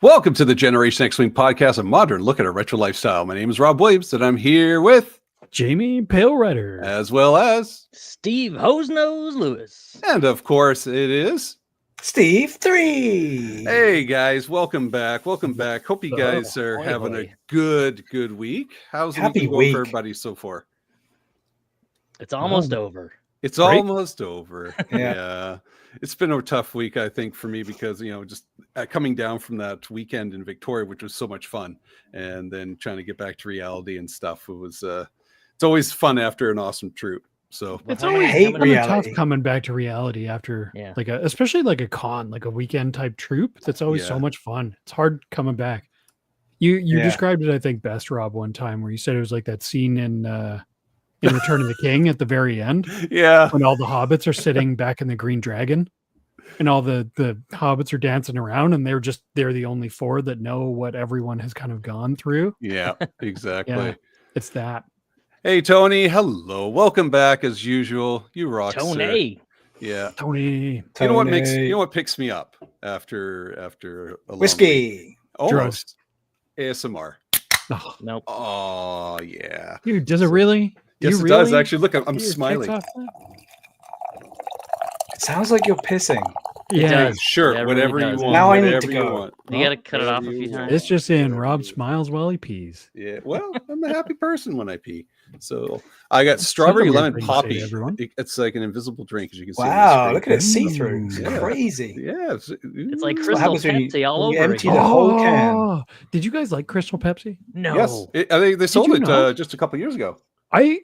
Welcome to the Generation X-Wing podcast, a modern look at our retro lifestyle. My name is Rob Williams, and I'm here with Jamie Palerider, as well as Steve Hosenose Lewis. And of course, it is Steve 3. Hey guys, welcome back. Welcome back. Hope you guys are having a good week. How's the week going for everybody so far? It's almost over. It's almost over. Yeah. It's been a tough week, I think, for me because, just coming down from that weekend in Victoria, which was so much fun, and then trying to get back to reality and stuff. It was, it's always fun after an awesome troop. So it's always tough coming back to reality after, especially like a con, like a weekend type troop. That's always so much fun. It's hard coming back. You described it, I think, best, Rob, one time where you said it was like that scene in Return of the King at the very end. Yeah. When all the hobbits are sitting back in the Green Dragon and all the hobbits are dancing around and they're the only four that know what everyone has kind of gone through. Yeah, exactly. It's that. Hey, Tony. Hello. Welcome back as usual. You rock, Tony. Sir. Yeah. Tony. You know what picks me up after a whiskey. Almost. ASMR. Oh, nope. Oh, yeah. Dude, does it really? Yes, it does. Actually, look, I'm smiling. It sounds like you're pissing. Yeah, sure. Yeah, whatever really you does. want. Now I need to go. You got to cut it off a few times. It's just in. Rob smiles while he pees. Yeah. Well, I'm a happy person when I pee. So I got strawberry lemon poppy. It's like an invisible drink, as you can see. Wow, look at it see through. It's crazy. Yeah. It's like Crystal Pepsi all over empty again. the whole can. Did you guys like Crystal Pepsi? No. Yes. I think they sold it just a couple years ago. I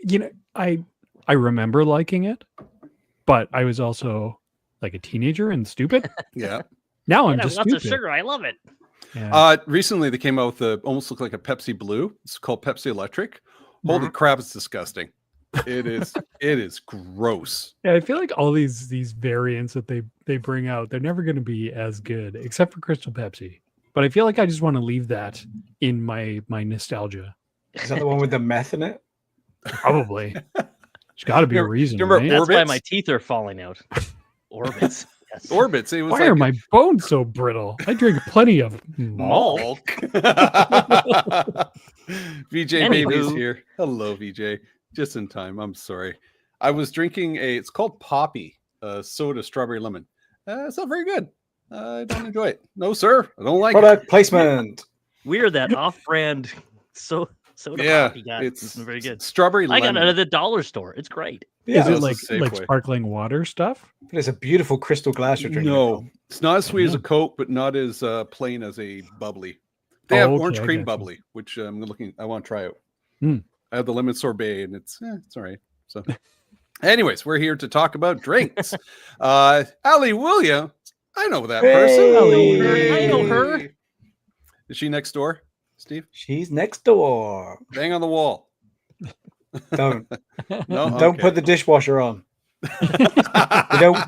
remember liking it, but I was also like a teenager and stupid. Yeah. Now I'm just lots stupid. of sugar. I love it. Yeah. Recently they came out with almost look like a Pepsi Blue. It's called Pepsi Electric. Holy crap, it's disgusting. It is gross. Yeah, I feel like all these variants that they bring out, they're never going to be as good, except for Crystal Pepsi. But I feel like I just want to leave that in my nostalgia. Is that the one with the meth in it? Probably. There's got to be a reason. Do you remember right? That's why my teeth are falling out. Orbits. Yes. Orbits. It was Why are my bones so brittle? I drink plenty of milk. VJ Baby's here. Hello, VJ. Just in time. I'm sorry. I was drinking it's called Poppy soda, strawberry lemon. It's not very good. I don't enjoy it. No, sir. I don't like Product placement. Weird that off-brand soda Poppy got. It's very good. Strawberry lemon. I got it at the dollar store. It's great. Yeah, is it like sparkling water stuff? But it's a beautiful crystal glass you're drinking. No, it's not as sweet as a Coke, but not as plain as a bubbly. They have orange cream bubbly, which I want to try out. I have the lemon sorbet, and it's all right. So, anyways, we're here to talk about drinks. Allie Williams, I know that person. I know her. Is she next door, Steve? She's next door. Bang on the wall. Don't. No, don't put the dishwasher on.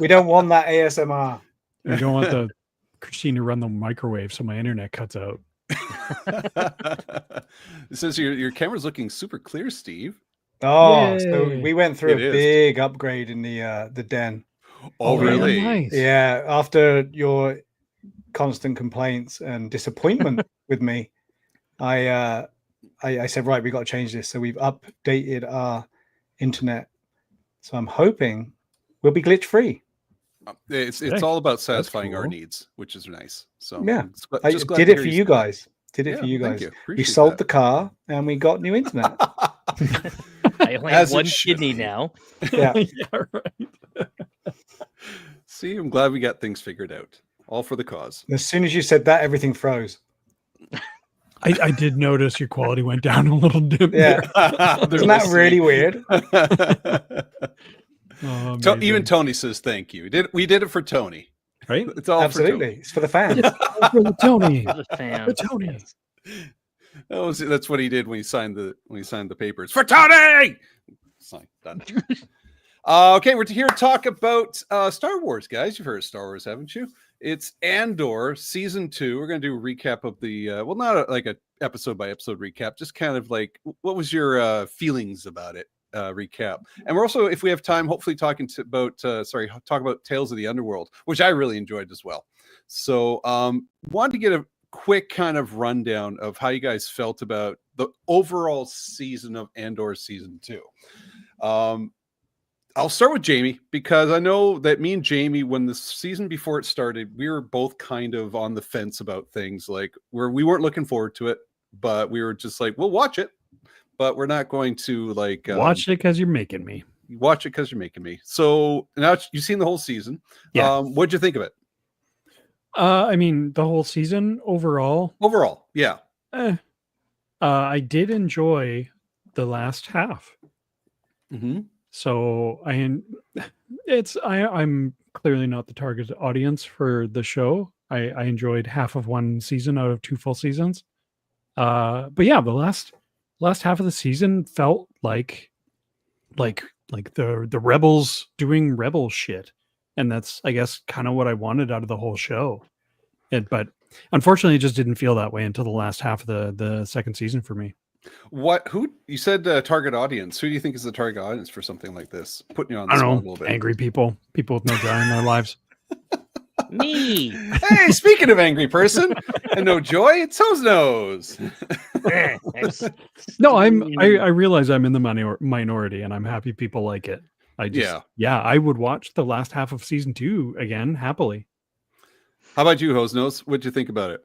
we don't want that ASMR. I don't want the Christine to run the microwave so my internet cuts out. It says your camera's looking super clear, Steve. Oh, so we went through a big upgrade in the den. Oh, really? Nice. Yeah, after your constant complaints and disappointment with me, I said, right, we got to change this. So we've updated our internet. So I'm hoping we'll be glitch free. It's all about satisfying our needs, which is nice. So yeah, I did it for you guys. We sold the car and we got new internet. I only have one kidney now. Yeah. Yeah, right. See, I'm glad we got things figured out. All for the cause. As soon as you said that, everything froze. I did notice your quality went down a little bit. Yeah. Isn't that really weird? Even Tony says thank you. We did it for Tony. Right? It's all absolutely. For Tony. It's for the fans. For the Tony. For the fans. The Tony. That's what he did when he signed the papers. For Tony! Sign. Done. Okay, we're here to talk about Star Wars, guys. You've heard of Star Wars, haven't you? It's Andor Season 2. We're going to do a recap of the, not like a episode by episode recap, just kind of like, what was your feelings about it recap? And we're also, if we have time, hopefully talk about Tales of the Underworld, which I really enjoyed as well. So wanted to get a quick kind of rundown of how you guys felt about the overall season of Andor season 2. I'll start with Jamie, because I know that me and Jamie, when the season before it started, we were both kind of on the fence about things. Like we weren't looking forward to it, but we were just like, we'll watch it, but we're not going to like watch it because you're making me. Watch it because you're making me. So now you've seen the whole season. Yeah. What'd you think of it? I mean, the whole season overall. Overall, yeah. I did enjoy the last half. Mm-hmm. So I'm clearly not the target audience for the show. I enjoyed half of one season out of 2 full seasons. But yeah, the last half of the season felt like the rebels doing rebel shit. And that's, I guess, kind of what I wanted out of the whole show. But unfortunately, it just didn't feel that way until the last half of the second season for me. Who you said target audience? Who do you think is the target audience for something like this? Putting you on the I spot don't a know, little bit. angry people with no joy in their lives. Me. Hey, speaking of angry person and no joy, it's Hose Nose. No, I realize I'm in the minority, and I'm happy people like it. I would watch the last half of season 2 again happily. How about you, Hose Nose? What'd you think about it?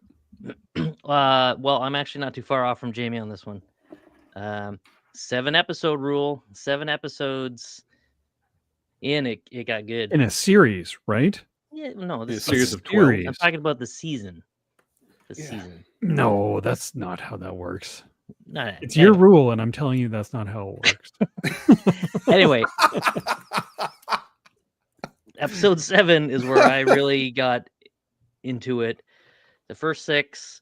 Well, I'm actually not too far off from Jamie on this one. 7 episode rule, 7 episodes in it got good. In a series, right? Yeah, no, this is a series of 12. I'm talking about the season. Season. No, that's not how that works. No, it's your rule, and I'm telling you that's not how it works. Anyway, episode 7 is where I really got into it. The first 6,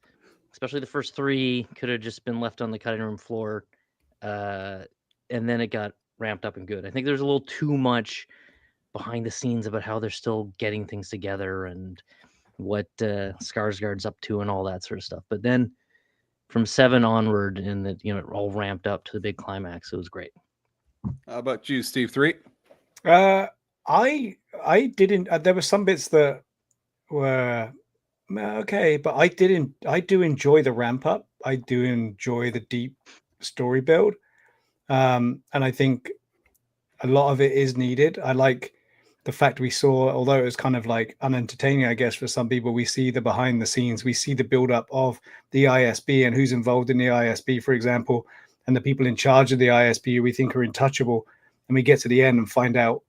especially the first 3, could have just been left on the cutting room floor, and then it got ramped up and good. I think there's a little too much behind the scenes about how they're still getting things together and what Skarsgård's up to and all that sort of stuff. But then from 7 onward, and it all ramped up to the big climax. It was great. How about you, Steve? 3? I didn't. There were some bits that were okay, but I do enjoy the ramp up. I do enjoy the deep story build, and I think a lot of it is needed. I like the fact we saw, although it was kind of like unentertaining, I guess, for some people, we see the behind the scenes, we see the build up of the ISB and who's involved in the ISB, for example, and the people in charge of the ISB we think are untouchable, and we get to the end and find out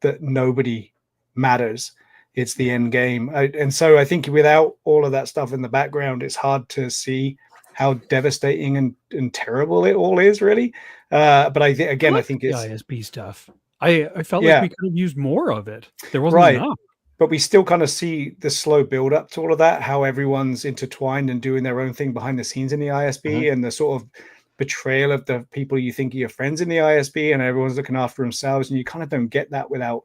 that nobody matters. It's the end game. And so I think without all of that stuff in the background, it's hard to see how devastating and terrible it all is, really. But I think it's the ISB stuff. I felt like we could have used more of it. There wasn't enough. But we still kind of see the slow build up to all of that, how everyone's intertwined and doing their own thing behind the scenes in the ISB, and the sort of betrayal of the people you think are your friends in the ISB, and everyone's looking after themselves. And you kind of don't get that without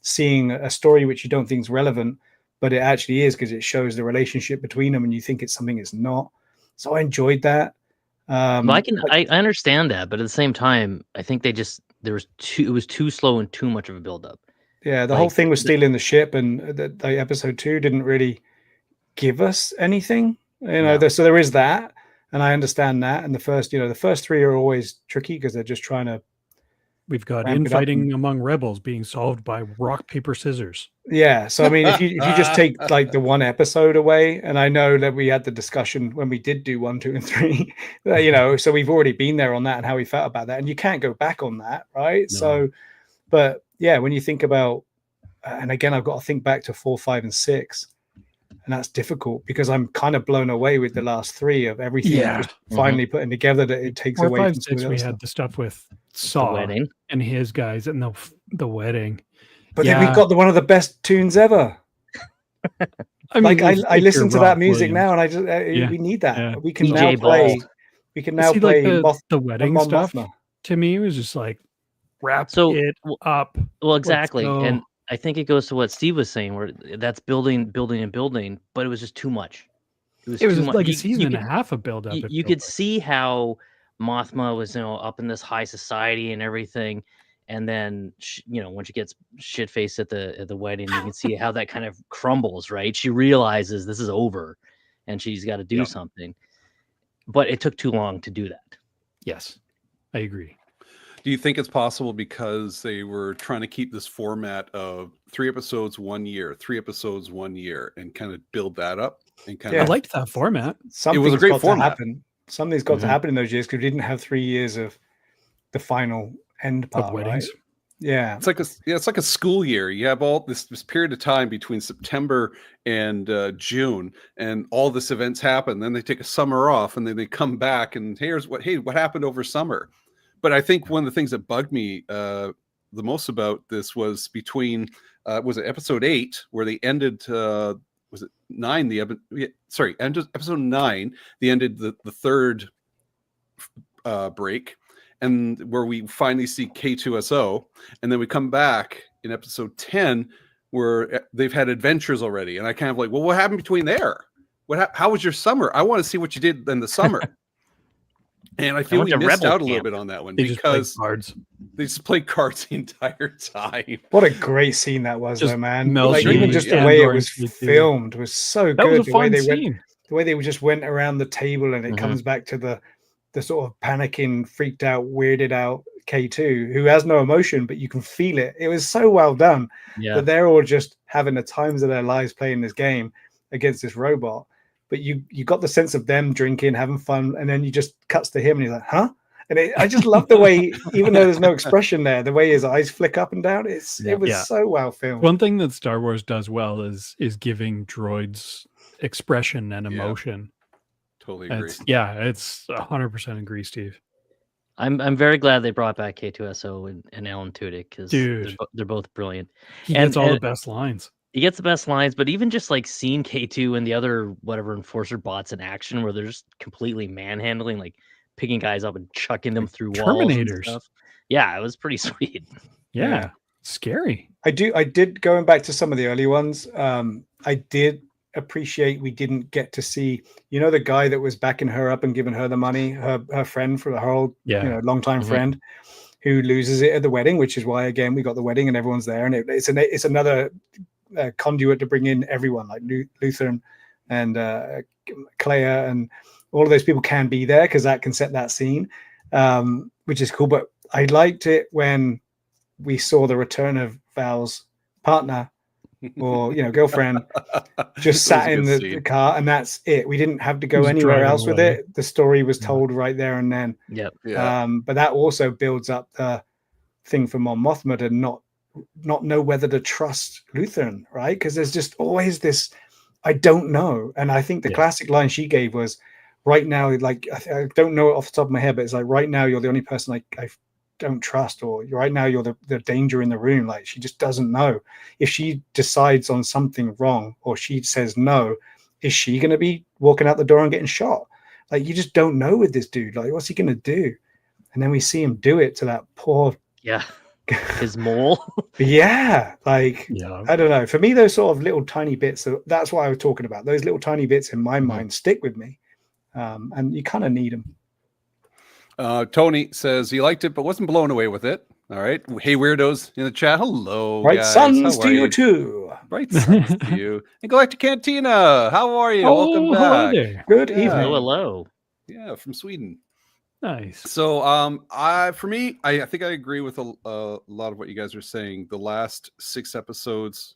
seeing a story which you don't think is relevant, but it actually is, because it shows the relationship between them and you think it's something it's not. So I enjoyed that. Well, I understand that, but at the same time, I think it was too slow and too much of a build up. Yeah, the whole thing was stealing the ship, and the episode 2 didn't really give us anything. So there is that, and I understand that. And the first 3 are always tricky because they're just trying to. We've got infighting among rebels being solved by rock, paper, scissors. Yeah. So, I mean, if you just take like the one episode away, and I know that we had the discussion when we did do 1, 2, and 3, so we've already been there on that and how we felt about that. And you can't go back on that. Right. No. So, but yeah, when you think about, and again, I've got to think back to 4, 5, and 6. And that's difficult because I'm kind of blown away with the last 3 of everything just finally putting together that it takes 4, away 5, from 6. We had the stuff with Saw and his guys and the wedding. But then we got one of the best tunes ever. I mean, I listen to that music now, and I just we need that. Yeah. We can now play. We can now play the wedding stuff. Mothma. To me, it was just like wrap it up. Well, exactly, and I think it goes to what Steve was saying, where that's building, but it was just too much. It was like a season and a half of build up. You could see how Mothma was, up in this high society and everything, and then when she gets shit faced at the wedding, you can see how that kind of crumbles. Right? She realizes this is over, and she's got to do something. But it took too long to do that. Yes, I agree. Do you think it's possible because they were trying to keep this format of 3 episodes 1 year, 3 episodes 1 year, and kind of build that up? And kind I of, liked that format. Something's it was a great got format. to happen. Something's got to happen in those years because we didn't have 3 years of the final end part, Of weddings. right? Yeah, it's like a school year. You have all this period of time between September and June, and all this events happen. Then they take a summer off, and then they come back, and what happened over summer. But I think one of the things that bugged me the most about this was between was it episode 8 where they ended was it 9 episode 9 they ended the third break, and where we finally see K2SO, and then we come back in episode 10 where they've had adventures already, and I kind of like, well, what happened between there? How was your summer? I want to see what you did in the summer. And I feel we missed out a little bit on that one because they just played cards the entire time. What a great scene that was, though, man! Like, even just the Andor way it was S2. filmed was so That good. was a fun scene. The way they just went around the table, and it comes back to the sort of panicking, freaked out, weirded out K2, who has no emotion, but you can feel it. It was so well done that they're all just having the times of their lives playing this game against this robot. But you got the sense of them drinking, having fun, and then you just cuts to him, and he's like, "Huh?" And I just love the way, even though there's no expression there, the way his eyes flick up and down. It was so well filmed. One thing that Star Wars does well is giving droids expression and emotion. Totally agree. It's 100% agree, Steve. I'm very glad they brought back K2SO and Alan Tudyk because they're both brilliant. He gets all the best lines. He gets the best lines, but even just like seeing K2 and the other whatever enforcer bots in action, where they're just completely manhandling, like picking guys up and chucking them through walls and stuff. Yeah, it was pretty sweet. Yeah, scary. I did going back to some of the early ones. I did appreciate we didn't get to see, the guy that was backing her up and giving her the money, her friend for her old, longtime friend, who loses it at the wedding, which is why again we got the wedding and everyone's there, and it's another conduit to bring in everyone like Luther and Clea, and all of those people can be there because that can set that scene, which is cool. But I liked it when we saw the return of Val's partner or girlfriend just sat in the car, and that's it. We didn't have to go anywhere else with it. The story was told right there and then. But that also builds up the thing for Mon Mothma to not know whether to trust Lutheran, right? Because there's just always this I don't know. And I think the classic line she gave was, right now, like I don't know it off the top of my head, but it's like, right now you're the only person I don't trust, or right now you're the danger in the room. Like, she just doesn't know. If she decides on something wrong, or she says no, is she going to be walking out the door and getting shot? Like, you just don't know with this dude. Like, what's he going to do? And then we see him do it to that poor his mole. I don't know. For me, those sort of little tiny bits, that's what I was talking about. Those little tiny bits in my mind stick with me, and you kind of need them. Tony says he liked it but wasn't blown away with it. All right. Hey, weirdos in the chat. Hello, right, guys. sons to you too. Right, sons to you. And Galactic Cantina, how are you? Welcome back. Hello there. Good evening. Hello. Yeah, from Sweden. Nice. So, for me, I think I agree with a lot of what you guys are saying. The last 6 episodes,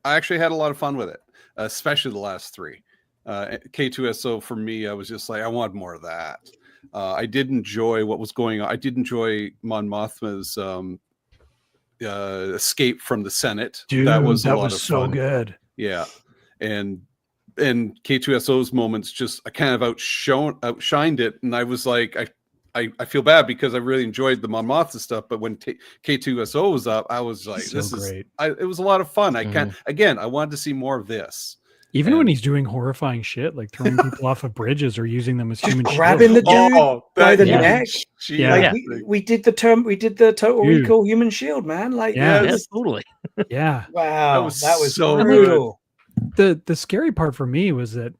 I actually had a lot of fun with it, especially the last 3. K2SO, for me, I was just like, I want more of that. I did enjoy what was going on. I did enjoy Mon Mothma's escape from the Senate. Dude, that was so fun. Good. Yeah, and K2SO's moments just I kind of outshined it, and I was like, I feel bad because I really enjoyed the Mon Mothma stuff, but when K2SO was up, I was like, this is great. It was a lot of fun. I wanted to see more of this. Even when he's doing horrifying shit, like throwing people off of bridges or using them as human grabbing the dude by the neck. We did the Total Recall human shield, man. Like, totally. Yeah. Wow, that was so brutal. The scary part for me was that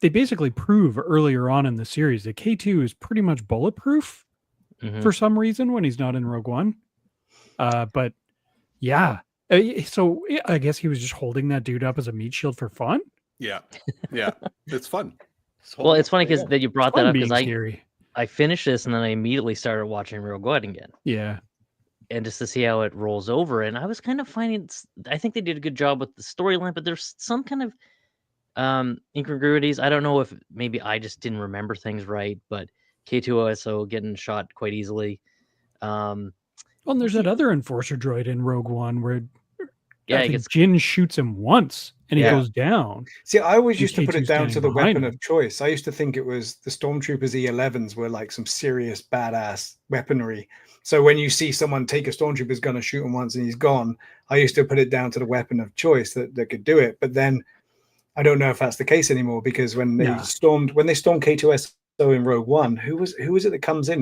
they basically prove earlier on in the series that K2 is pretty much bulletproof for some reason when he's not in Rogue One. But yeah. So I guess he was just holding that dude up as a meat shield for fun. Yeah, yeah, it's fun. Well, it's funny because that you brought that up because I finished this and then I immediately started watching Rogue One again. Yeah. And just to see how it rolls over. And I was kind of finding, I think they did a good job with the storyline, but there's some kind of incongruities. I don't know if maybe I just didn't remember things right, but K2SO getting shot quite easily. Well, and there's that other enforcer droid in Rogue One where yeah, Jin shoots him once and he goes down. See, I always used to put it down to the weapon of choice. I used to think it was the Stormtroopers E11s were like some serious badass weaponry. So when you see someone take a Stormtrooper's gun and shoot him once and he's gone, I used to put it down to the weapon of choice that could do it. But then I don't know if that's the case anymore, because when they stormed K2SO in Rogue One, who was it that comes in?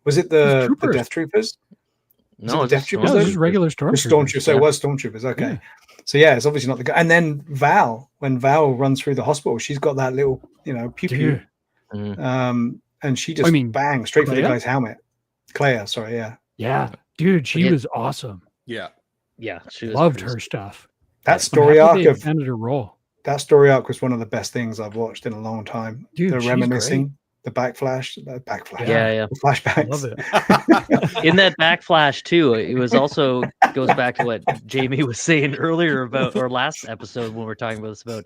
Was it the Death Troopers? No, Death Troopers. No, just regular Stormtroopers. So it was Stormtroopers. Okay. Yeah. So yeah, it's obviously not the guy. And then when Val runs through the hospital, she's got that little, pew pew. And she just bangs straight for the guy's helmet. Clea, sorry, yeah. Yeah. Dude, she was awesome. Yeah. Yeah. She loved her stuff. That story arc expanded her role. That story arc was one of the best things I've watched in a long time. Dude, the reminiscing. The backflash. Yeah. The flashbacks. Love it. In that backflash too, it was also goes back to what Jamie was saying earlier about, or last episode when we were talking about this, about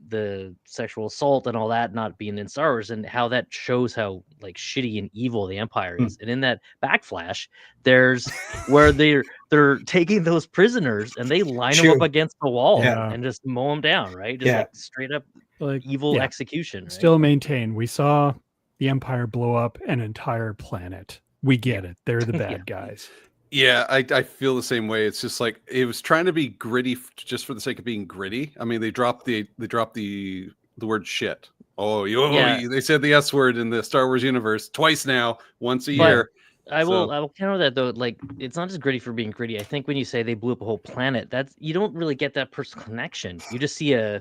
the sexual assault and all that not being in Star Wars, and how that shows how like shitty and evil the Empire is. And in that backflash, there's where they're taking those prisoners and they line them up against the wall and just mow them down, right? Just like straight up evil execution. Right? Still maintain, we saw the Empire blow up an entire planet. We get it. They're the bad guys. Yeah, I feel the same way. It's just like it was trying to be gritty just for the sake of being gritty. I mean, they dropped the word shit. They said the S word in the Star Wars universe twice now, once a year. I will counter that though. Like, it's not just gritty for being gritty. I think when you say they blew up a whole planet, you don't really get that personal connection. You just see a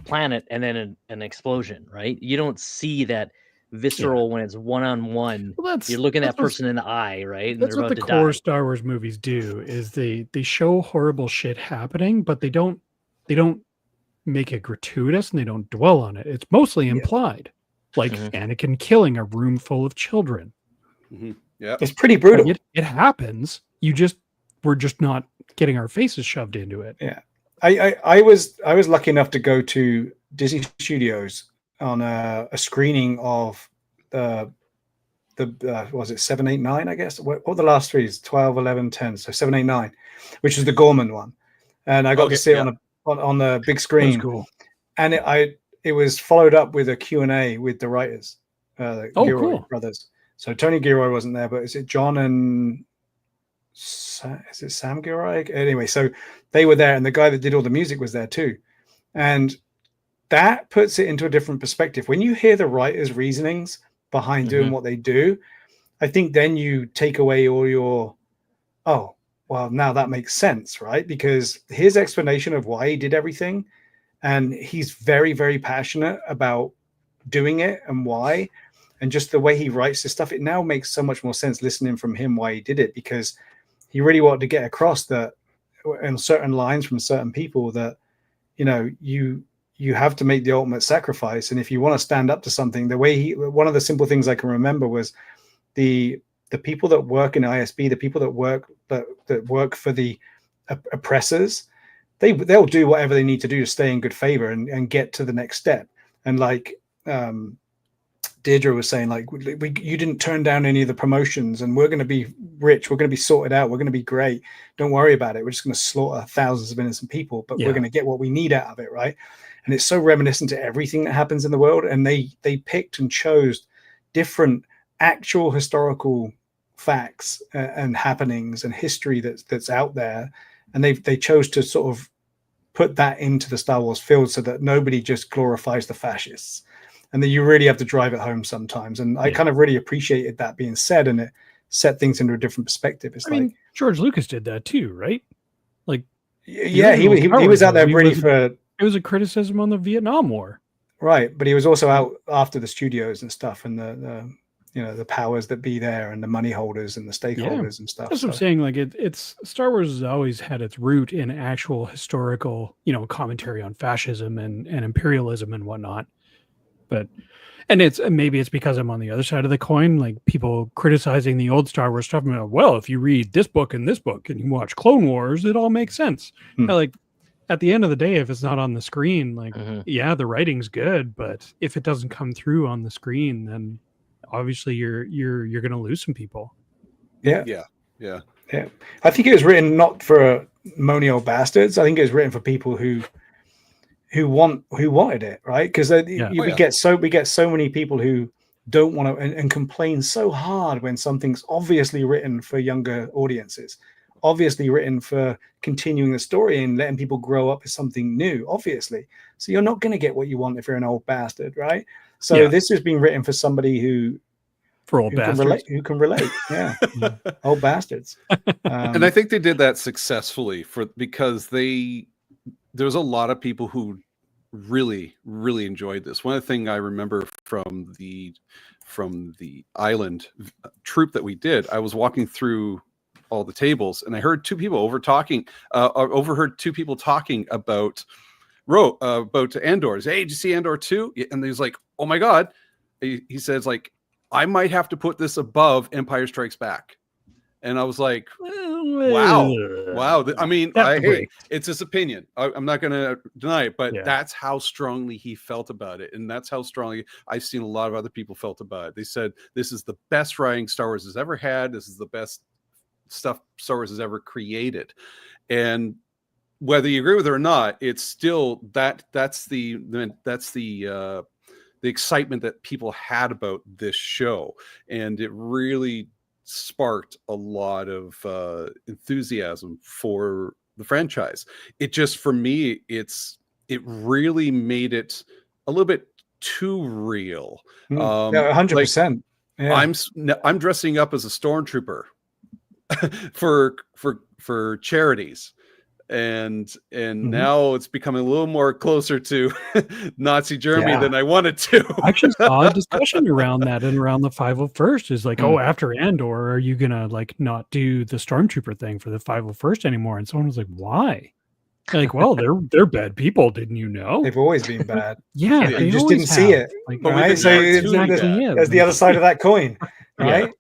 planet and then an explosion, right? You don't see that visceral when it's one-on-one. You're looking that person in the eye, right? And that's what the core Star Wars movies do, is they show horrible shit happening, but they don't make it gratuitous and they don't dwell on it. It's mostly implied, like Anakin killing a room full of children. Yeah, it's pretty brutal. It happens. We're just not getting our faces shoved into it. Yeah, I was lucky enough to go to Disney Studios on a screening of was it 7, 8, 9, I guess? What the last three is? 12, 11, 10. So 7, 8, 9, which is the Gorman one. And I got to see it on the big screen. That's cool. And it was followed up with a Q&A with the writers, the Gilroy brothers. So Tony Gilroy wasn't there, but is it John and is it Sam Gilroy? Anyway, so they were there, and the guy that did all the music was there too. And that puts it into a different perspective. When you hear the writers' reasonings behind doing what they do, I think then you take away all your, now that makes sense, right? Because his explanation of why he did everything, and he's very, very passionate about doing it and why, and just the way he writes this stuff, it now makes so much more sense listening from him why he did it, because he really wanted to get across that in certain lines from certain people that, you have to make the ultimate sacrifice. And if you want to stand up to something, one of the simple things I can remember was the people that work in ISB, the people that work for the oppressors, they'll do whatever they need to do to stay in good favor and get to the next step. And like Deirdre was saying, like, you didn't turn down any of the promotions, and we're going to be rich, we're going to be sorted out, we're going to be great, don't worry about it, we're just going to slaughter thousands of innocent people, but we're going to get what we need out of it, right? And it's so reminiscent to everything that happens in the world. And they picked and chose different actual historical facts and happenings and history that's out there, and they chose to sort of put that into the Star Wars field so that nobody just glorifies the fascists, and that you really have to drive it home sometimes. And I kind of really appreciated that being said, and it set things into a different perspective. I mean, George Lucas did that too, right? Like, he was out there ready for. It was a criticism on the Vietnam War, right? But he was also out after the studios and stuff, and the powers that be there and the money holders and the stakeholders and stuff. That's what I'm saying. Like it's Star Wars has always had its root in actual historical, commentary on fascism and imperialism and whatnot. And maybe it's because I'm on the other side of the coin, like people criticizing the old Star Wars stuff. Well, if you read this book and you watch Clone Wars, it all makes sense. Like at the end of the day, if it's not on the screen, like the writing's good, but if it doesn't come through on the screen, then obviously you're going to lose some people. Yeah. I think it was written not for moany old bastards. I think it was written for people who wanted it, right? Because we get so many people who don't want to and complain so hard when something's obviously written for younger audiences, obviously written for continuing the story and letting people grow up with something new, obviously. So you're not going to get what you want if you're an old bastard, right? So this has been written for somebody who can relate. Yeah. Old bastards. And I think they did that successfully because there's a lot of people who really, really enjoyed this. One of the things I remember from the island troop that we did, I was walking through all the tables and I heard overheard two people talking about Andor. Hey, did you see Andor 2? And he's like, oh my God. He says, like, I might have to put this above Empire Strikes Back. And I was like, wow. I mean, it's his opinion. I'm not going to deny it, but that's how strongly he felt about it. And that's how strongly I've seen a lot of other people felt about it. They said, this is the best writing Star Wars has ever had. This is the best stuff Star Wars has ever created. And whether you agree with it or not, it's still that's the excitement that people had about this show. And it really sparked a lot of enthusiasm for the franchise. It just, for me, it really made it a little bit too real. 100%. I'm dressing up as a stormtrooper for charities. And now it's becoming a little more closer to Nazi Germany than I wanted to. I actually saw a discussion around that and around the 501st is like, after Andor, are you gonna like not do the stormtrooper thing for the 501st anymore? And someone was like, why? Like, well, they're bad people, didn't you know? They've always been bad. Yeah, you just didn't see it. Like, right? So there's the other side of that coin, right?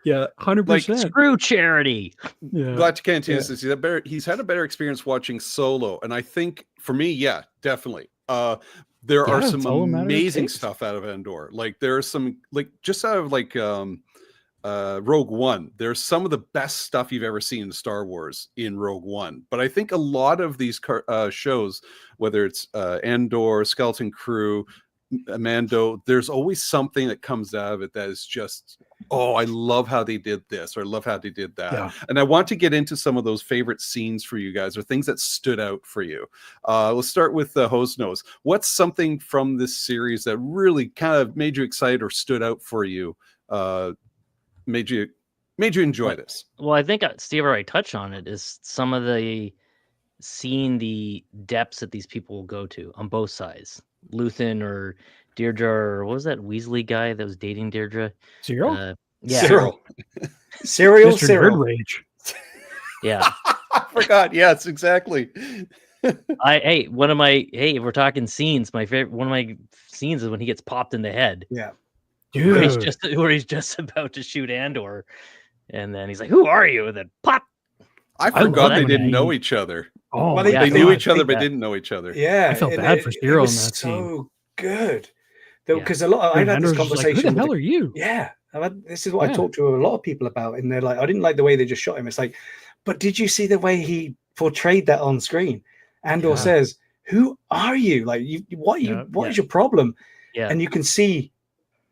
Yeah, 100%. Like, screw charity. Yeah. Glad to continue this. He's had a better experience watching Solo, and I think for me, definitely. There are some amazing stuff out of Andor. Like there are some, like just out of like Rogue One. There's some of the best stuff you've ever seen in Star Wars in Rogue One. But I think a lot of these shows, whether it's Andor, Skeleton Crew, Mando, there's always something that comes out of it that is just, I love how they did this, or I love how they did that. And I want to get into some of those favorite scenes for you guys, or things that stood out for you. Let's start with the Hose Nose. What's something from this series that really kind of made you excited or stood out for you, made you enjoy this? Well, I think Steve already touched on it, is some of seeing the depths that these people will go to on both sides. Luthen or Deirdre, or what was that Weasley guy that was dating Deirdre? Cyril? Cyril. Rage. Yeah. I forgot. Yes, exactly. If we're talking scenes, one of my scenes is when he gets popped in the head. Yeah. Dude. Where he's just about to shoot Andor. And then he's like, "Who are you?" And then pop. I forgot they didn't know each other. Oh, they knew each other, but didn't know each other. Yeah, I felt bad for Cyril in that scene. So good, because I've had this conversation. Like, who the hell are you? Yeah, this is what I talked to a lot of people about, and they're like, I didn't like the way they just shot him. It's like, but did you see the way he portrayed that on screen? Andor says, "Who are you? Like, what is your problem?" Yeah, and you can see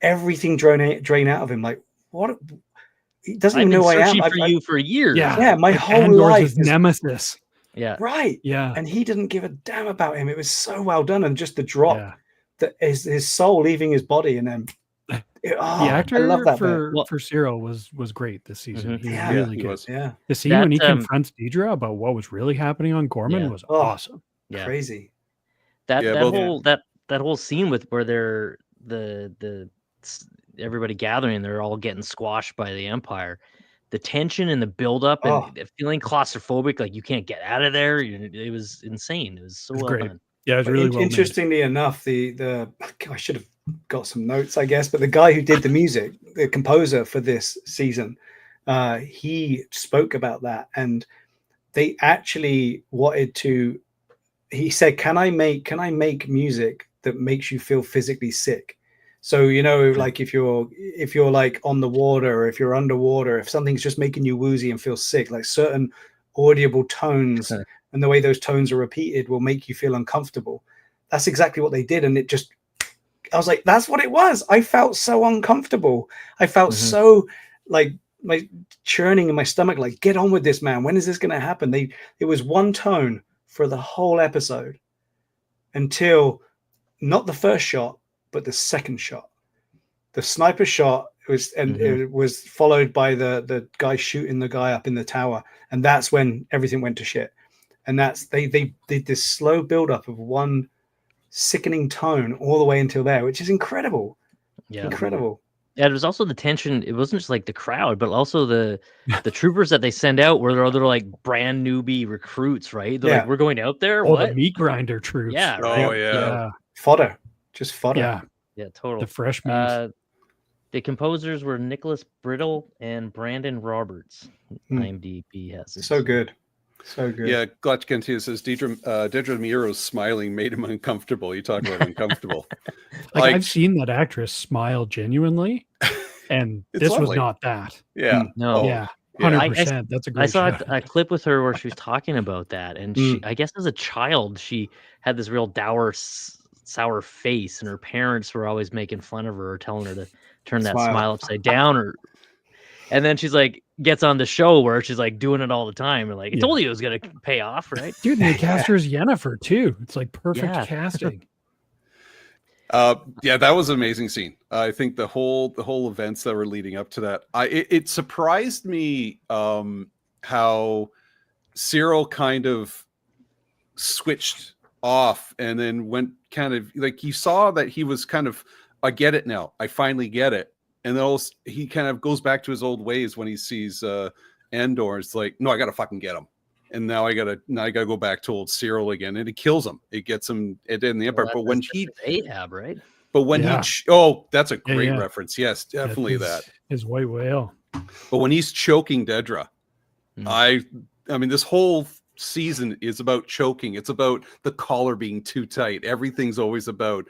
everything drain out of him. Like, what? He doesn't even know who I am. I've been searching for you for years. Yeah, my whole Andor's life his nemesis. Yeah, right. Yeah, and he didn't give a damn about him. It was so well done, and just the drop that his soul leaving his body, and then the actor I love that for Cyril was great this season. Mm-hmm. He was really good. Yeah, the scene when he confronts Deidre about what was really happening on Gorman was awesome. Yeah, crazy. That whole scene with where they're everybody gathering, they're all getting squashed by the Empire. The tension and the buildup and feeling claustrophobic, like you can't get out of there. It was insane. It was so well done. Yeah, it's really well interestingly enough, I should have got some notes, I guess, but the guy who did the music, the composer for this season, he spoke about that, and they actually wanted to. He said, "Can I make music that makes you feel physically sick?" So, like if you're like on the water, or if you're underwater, if something's just making you woozy and feel sick, like certain audible tones and the way those tones are repeated will make you feel uncomfortable. That's exactly what they did. And I was like, that's what it was. I felt so uncomfortable. I felt so like my churning in my stomach, like, get on with this, man. When is this going to happen? It was one tone for the whole episode until not the first shot, but the second shot. The sniper shot it was followed by the guy shooting the guy up in the tower, and that's when everything went to shit. And that's they did this slow build up of one sickening tone all the way until there, which is incredible. Yeah, incredible. Yeah, it was also the tension. It wasn't just like the crowd, but also the troopers that they send out, where they're like brand newbie recruits, right? They're like, we're going out there. What? The meat grinder troops. Yeah. Right? Oh yeah. Fodder. Just fodder. Yeah, total. The fresh meat. The composers were Nicholas Brittle and Brandon Roberts. IMDb has it. So good. So good. Yeah, Glatchkentia says Dedra Miro's smiling made him uncomfortable. You talk about uncomfortable. Like I've seen that actress smile genuinely, and this was not that. Yeah. No. Yeah. 100%. That's a great I saw shot. a clip with her where she was talking about that, and she, I guess as a child, she had this real dour, sour face, and her parents were always making fun of her or telling her to turn that smile upside down, and then she's like gets on the show where she's like doing it all the time, and like I told you it was gonna pay off, right? Dude, and the caster's Yennefer too. It's like perfect casting. Yeah, that was an amazing scene. I think the whole events that were leading up to that, it surprised me how Cyril kind of switched off and then went kind of like, you saw that he was kind of, I get it now. I finally get it. And then he kind of goes back to his old ways when he sees Andor. It's like, no, I got to fucking get him. And now I gotta go back to old Cyril again, and it kills him. It gets him in the Empire. But when Ahab, right? But when that's a great reference. Yes, definitely his white whale. But when he's choking Dedra, I mean, this whole season is about choking. It's about the collar being too tight. Everything's always about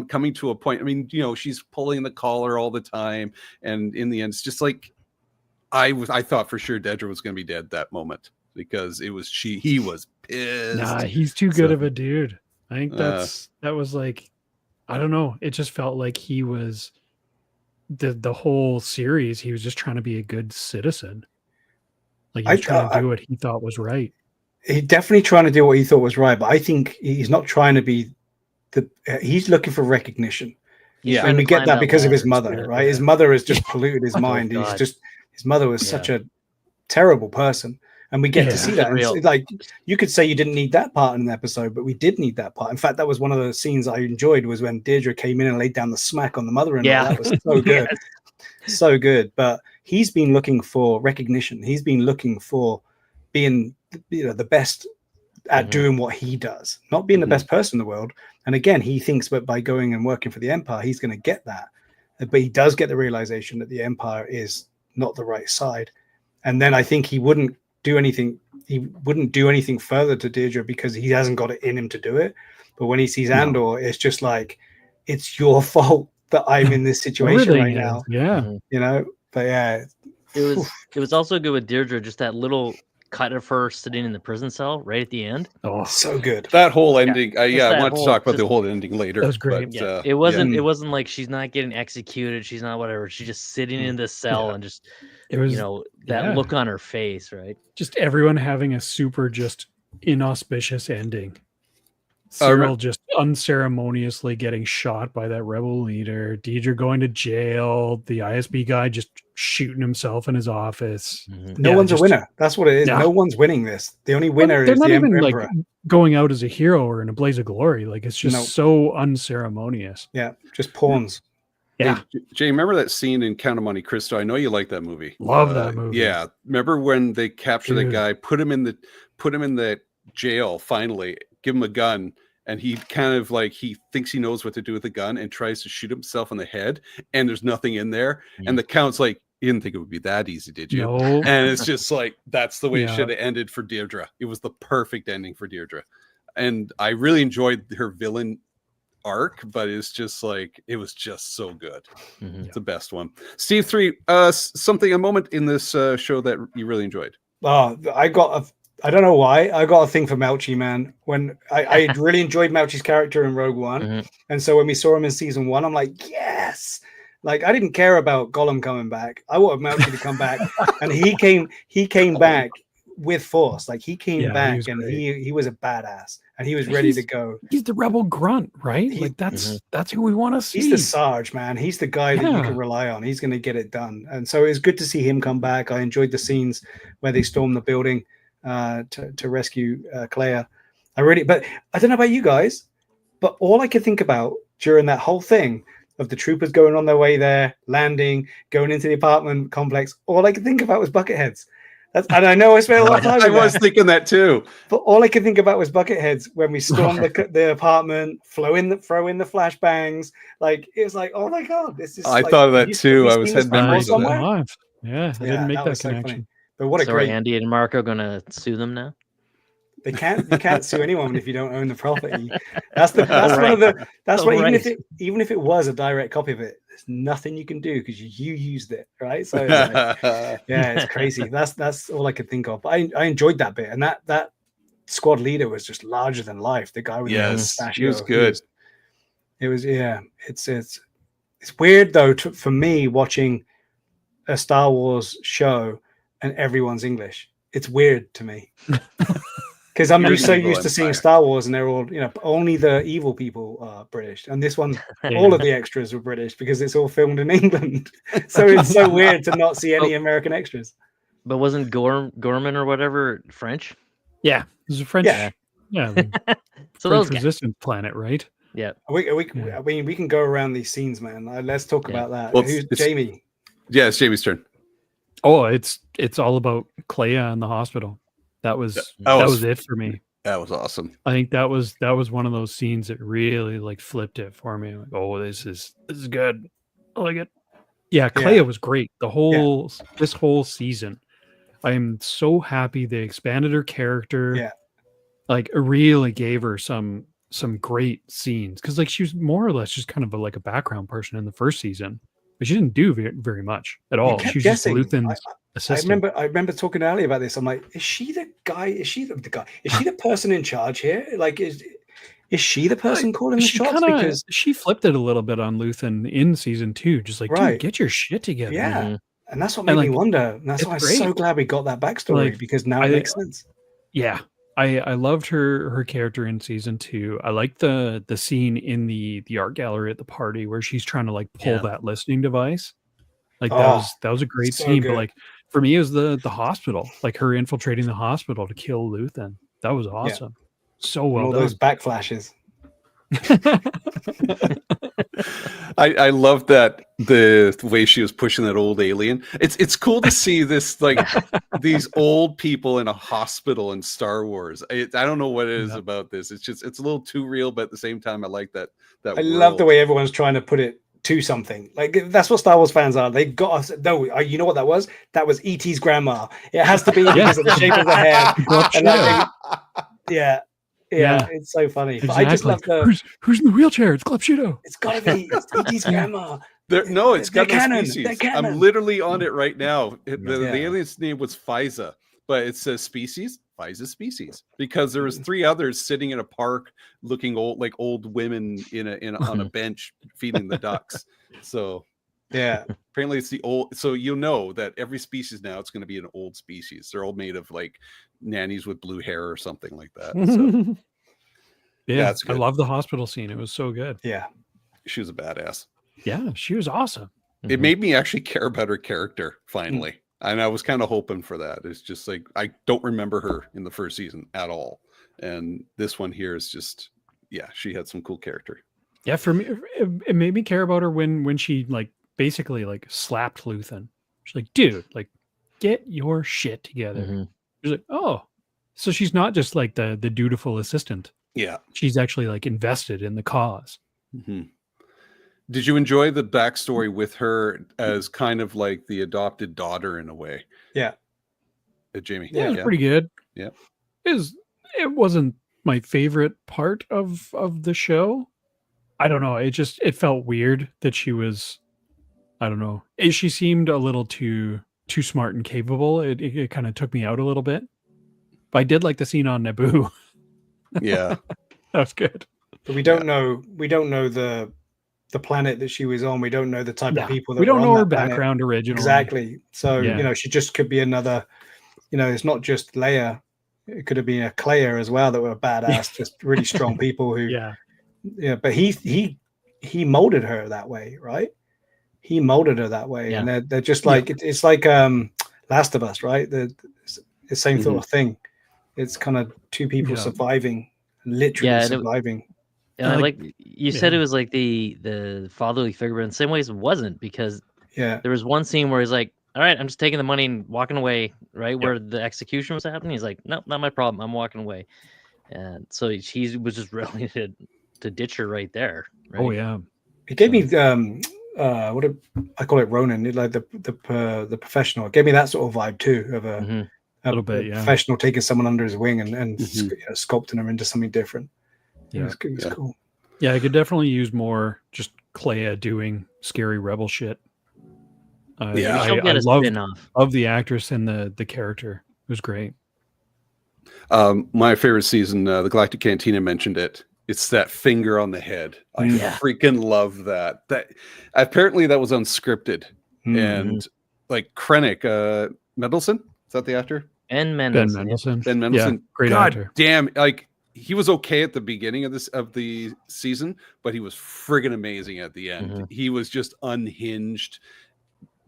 coming to a point. I mean, she's pulling the collar all the time, and in the end, it's just like I thought for sure Dedra was going to be dead that moment. Because he was pissed. Nah, he's too good of a dude. I think that was like, I don't know. It just felt like he was the whole series. He was just trying to be a good citizen. Like he was trying to do what he thought was right. He's definitely trying to do what he thought was right, but I think he's not trying to be he's looking for recognition. Yeah, and we get that because of his mother, right? His mother has just polluted his mind. His mother was such a terrible person. And we get to see that. Like, you could say you didn't need that part in the episode, but we did need that part. In fact, that was one of the scenes I enjoyed, was when Deirdre came in and laid down the smack on the mother-in-law. Yeah. That was so good. So good. But he's been looking for recognition. He's been looking for being the best at doing what he does, not being the best person in the world. And again, he thinks that by going and working for the Empire, he's going to get that. But he does get the realization that the Empire is not the right side. And then I think he wouldn't do anything further to Deirdre because he hasn't got it in him to do it. But when he sees Andor, it's just like, it's your fault that I'm in this situation right now. Yeah. But yeah. It was also good with Deirdre, just that little cut of her sitting in the prison cell right at the end. Oh, so good. That whole ending. I wanted to talk about the whole ending later. That was great. But, it wasn't like she's not getting executed. She's not whatever. She's just sitting in the cell and just, it was, that look on her face, right? Just everyone having a super just inauspicious ending. Cyril just unceremoniously getting shot by that rebel leader. Deirdre going to jail. The ISB guy just shooting himself in his office. No one's a winner. That's what it is. No one's winning this. The only winner is the Emperor. Like going out as a hero or in a blaze of glory. Like it's just so unceremonious. Yeah, just pawns. Yeah. Hey, Jay, remember that scene in Count of Monte Cristo? I know you like that movie. Love that movie. Yeah. Remember when they capture the guy, put him in the jail finally, give him a gun, and he kind of like he thinks he knows what to do with the gun and tries to shoot himself in the head, and there's nothing in there. And the Count's like, you didn't think it would be that easy, did you? No. And it's just like that's the way it should have ended for Deirdre. It was the perfect ending for Deirdre. And I really enjoyed her villain arc, but it's just like it was just so good. It's the best one. Steve 3, a moment in this show that you really enjoyed. I don't know why I got a thing for Melchi, man. When I really enjoyed Melchi's character in Rogue One, and so when we saw him in season 1, I'm like, yes. Like I didn't care about Gollum coming back. I wanted Melchi to come back, and he came back with force. Like he came back, he was a badass, and he was ready to go. He's the rebel grunt, right? Like that's who we want to see. He's the Sarge, man. He's the guy that you can rely on. He's going to get it done. And so it's good to see him come back. I enjoyed the scenes where they stormed the building to rescue Clea. But I don't know about you guys, but all I could think about during that whole thing of the troopers going on their way there, landing, going into the apartment complex, all I could think about was Bucketheads. And I know I spent a lot of time. I was thinking that too. But all I could think about was Bucketheads when we stormed the apartment, throw in the flashbangs. Like it was like, oh my god, this is. I thought of that too. I was had memories of that. Yeah, I didn't make that connection. So but what a great. Are Andy and Marco gonna sue them now? They can't. You can't sue anyone if you don't own the property. That's one of the. That's what even if it was a direct copy of it, there's nothing you can do because you used it, right? So it's crazy. That's all I could think of. But I enjoyed that bit, and that squad leader was just larger than life. The guy with the mustache. He was good. It's weird though for me watching a Star Wars show and everyone's English. It's weird to me. Because I'm so used to seeing Star Wars and they're all, only the evil people are British. And this one, all of the extras were British because it's all filmed in England. So it's so weird to not see any American extras. But wasn't Gorman or whatever French? Yeah, it was a French. Yeah. So French resistance planet, right? Yeah. I mean, we can go around these scenes, man. Let's talk about that. Well, Who's Jamie? Yeah, it's Jamie's turn. Oh, it's all about Clea in the hospital. That was it for me. That was awesome. I think that was one of those scenes that really like flipped it for me. Like, oh, this is good. I like it. Yeah, Clea was great. This whole season. I am so happy they expanded her character. Yeah. Like it really gave her some great scenes because like she was more or less just kind of a background person in the first season, but she didn't do very much at all. She was just Luthen's assistant. I remember talking earlier about this. I'm like, is she the guy? Is she the guy? Is she the person in charge here? Like, is she the person calling the shots? Because she flipped it a little bit on Luthen in season 2, just like, dude, get your shit together. Yeah. Mm-hmm. And that's what made me wonder. And that's why I'm so glad we got that backstory because now it makes sense. Yeah. I loved her character in season 2. I liked the scene in the art gallery at the party where she's trying to like pull that listening device. Like that was a great scene. Good. But like for me, it was the hospital, like her infiltrating the hospital to kill Luthen. That was awesome. Yeah. So well all done. Those backflashes. I love that the way she was pushing that old alien. It's cool to see this like these old people in a hospital in Star Wars. I don't know what it is about this. It's a little too real, but at the same time, I like that. I love the way everyone's trying to put it to something. Like that's what Star Wars fans are. They got us. No, you know what that was? That was E.T.'s grandma. It has to be because of the shape of the hair. And Yeah, it's so funny. Exactly. But I just love who's in the wheelchair? It's Glupshido. It's gotta be. It's E.T.'s grandma. It's got no species. I'm literally on it right now. The alien's name was Fiza, but it says species. Fiza species, because there was 3 others sitting in a park, looking old women on a bench feeding the ducks. So apparently it's the old. So that every species now it's going to be an old species. They're all made of like nannies with blue hair or something like that. So, that's good. I love the hospital scene. It was so good. Yeah, she was a badass. Yeah, she was awesome. It made me actually care about her character finally. And I was kind of hoping for that. It's just like I don't remember her in the first season at all. And this one here is just she had some cool character. Yeah, for me, it made me care about her when she like basically like slapped Luthen. She's like, dude, like, get your shit together. Mm-hmm. She's like, oh, so she's not just like the dutiful assistant. Yeah, she's actually like invested in the cause. Mm-hmm. Did you enjoy the backstory with her as kind of like the adopted daughter in a way? Yeah. Jamie. Yeah, it was pretty good. Yeah. It wasn't my favorite part of the show. I don't know. It felt weird that she was, I don't know. She seemed a little too smart and capable. It kind of took me out a little bit. But I did like the scene on Naboo. Yeah. That was good. But we don't know the planet that she was on. We don't know the type of people that we don't were know on her that planet. background originally. Exactly. So, she just could be another, it's not just Leia. It could have been a Clea as well that were badass, just really strong people who, but he molded her that way, right? He molded her that way. And they're just like, it's like Last of Us, right? The same sort of thing. It's kind of two people surviving, literally surviving. And I like you said it was like the fatherly figure, but in some ways it wasn't, because there was one scene where he's like, all right, I'm just taking the money and walking away, right? Where the execution was happening. He's like, nope, not my problem. I'm walking away. And so he was just ready to ditch her right there. Right? Oh yeah. It gave me I call it Ronin, like the professional. It gave me that sort of vibe too, of a little bit, professional taking someone under his wing and sculpting them into something different. Yeah, it was cool. Yeah, I could definitely use more just Clea doing scary rebel shit. I love the actress and the character. It was great. My favorite season, the Galactic Cantina mentioned it. It's that finger on the head. I freaking love that. That apparently that was unscripted, and like Krennic, Mendelsohn, is that the actor? Ben Mendelsohn. Ben Mendelsohn. Yeah, great God actor. damn, like he was okay at the beginning of the season, but he was friggin' amazing at the end. He was just unhinged,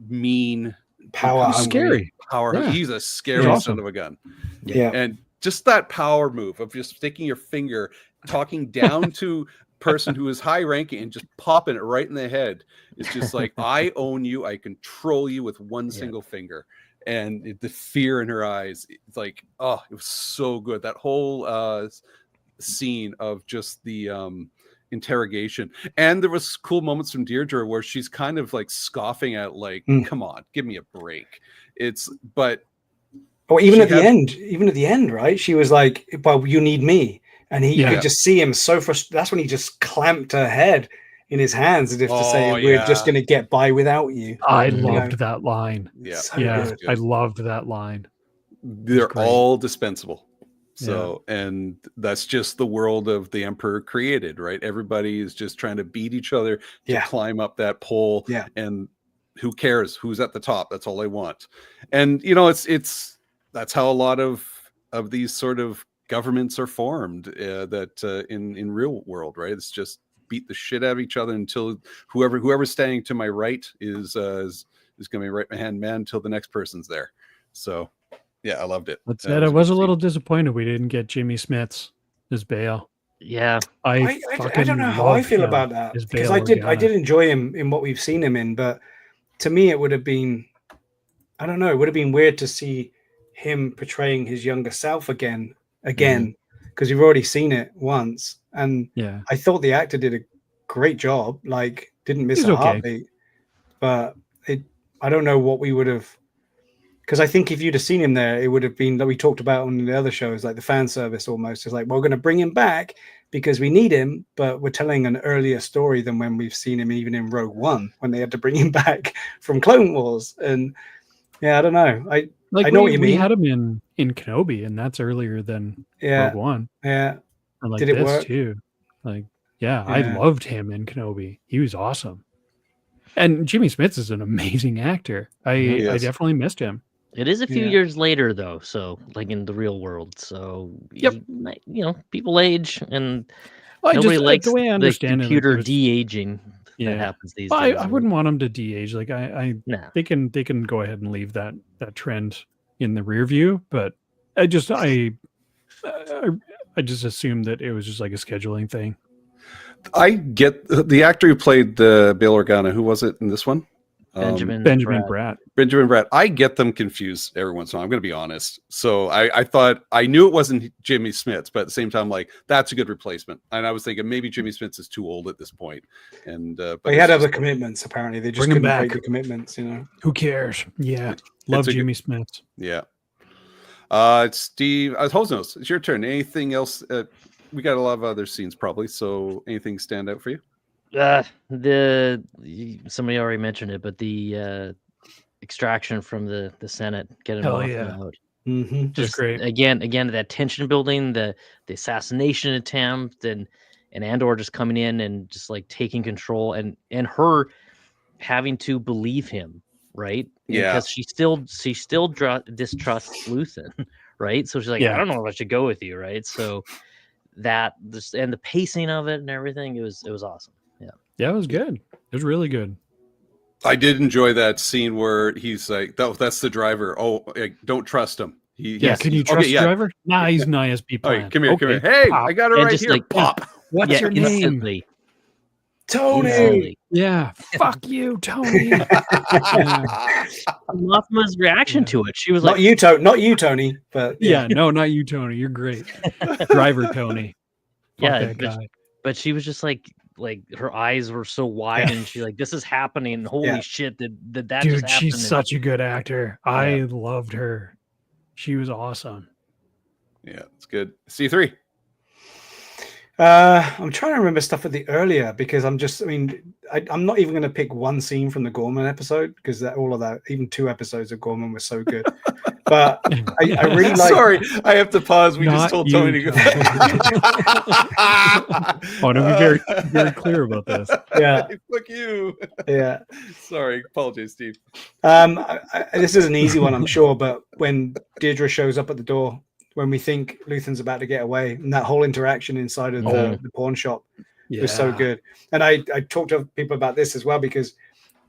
mean, power, scary. Power. Yeah. He's a scary son of a gun. Yeah, and just that power move of just sticking your finger, talking down to person who is high ranking and just popping it right in the head. It's just like, I own you. I control you with one single finger. And the fear in her eyes, it's like, oh, it was so good. That whole scene of just the interrogation. And there was cool moments from Deirdre where she's kind of like scoffing at, like, come on, give me a break. Even at the end, right? She was like, well, you need me. And he could just see him so frustrated. That's when he just clamped her head in his hands as if to say, we're just going to get by without you. I loved that line. Yeah. I loved that line. They're all dispensable. So, and that's just the world of the Emperor created, right? Everybody is just trying to beat each other to climb up that pole. Yeah. And who cares who's at the top? That's all they want. And, that's how a lot of these sort of governments are formed, that in real world, right? It's just beat the shit out of each other until whoever's standing to my right is going to be right hand man until the next person's there. So yeah, I loved it. That said, I was a little disappointed we didn't get Jimmy Smits as Bale. Yeah, I don't know how I feel about that, because I did enjoy him in what we've seen him in, but to me it would have been, I don't know, it would have been weird to see him portraying his younger self again, because we've already seen it once. And I thought the actor did a great job, like didn't miss a heartbeat. But I don't know what we would have, because I think if you'd have seen him there, it would have been, like we talked about on the other shows, like the fan service almost. It's like, we're going to bring him back because we need him, but we're telling an earlier story than when we've seen him even in Rogue One, when they had to bring him back from Clone Wars. And I don't know. I know what you mean. We had him in Kenobi, and that's earlier than Rogue One. Yeah. And like did it this work? too? Like, I loved him in Kenobi. He was awesome. And Jimmy Smits is an amazing actor. I definitely missed him. It is a few years later, though. So, like in the real world. So, people age, and nobody likes the way I understand computer de-aging that happens these days. I wouldn't want them to de-age. Like they can go ahead and leave that trend in the rear view. But I just assumed that it was just like a scheduling thing. I get the actor who played the Bail Organa. Who was it in this one? Benjamin Bratt. Benjamin Bratt. I get them confused every once in a while. I'm going to be honest. So I thought I knew it wasn't Jimmy Smits, but at the same time, like that's a good replacement. And I was thinking maybe Jimmy Smits is too old at this point. And but he had other commitments. Apparently, they just couldn't break the commitments. Who cares? Yeah, love Jimmy Smits. Yeah. Steve, Hosnos, it's your turn. Anything else? We got a lot of other scenes probably. So anything stand out for you? Somebody already mentioned it, but the extraction from the Senate, getting Mothma out. Mm-hmm. Just great. Again, that tension building, the assassination attempt, and Andor just coming in and just like taking control, and her having to believe him, right? Yeah, because she still distrusts Luthen, right? So she's like, I don't know if I should go with you, right? So and the pacing of it and everything, it was awesome. Yeah, it was good. It was really good. I did enjoy that scene where he's like, that's the driver. Oh, don't trust him. Can you trust the driver? Nah, he's an ISB plan. Right, come here. Hey, pop. I got it right here. Like, pop. What's your name? Tony. Instantly. Yeah, fuck you, Tony. Mothma's reaction to it, she was like, not you, Tony. But no, not you, Tony. You're great, driver Tony. But she was just like her eyes were so wide, and she like, this is happening. Holy shit! That Dude, just happened. She's such a good actor. I loved her. She was awesome. Yeah, it's good. C3. I'm trying to remember stuff at the earlier because I'm not even going to pick one scene from the Gorman episode because even 2 episodes of Gorman were so good. But I really like. Sorry, I have to pause. We just told Tony to go. Oh, no, be very, very clear about this. Yeah, fuck you. Yeah, sorry. Apologies, Steve. This is an easy one, I'm sure. But when Deirdre shows up at the door, when we think Luthen's about to get away, and that whole interaction inside of the pawn shop was so good. And I talked to people about this as well because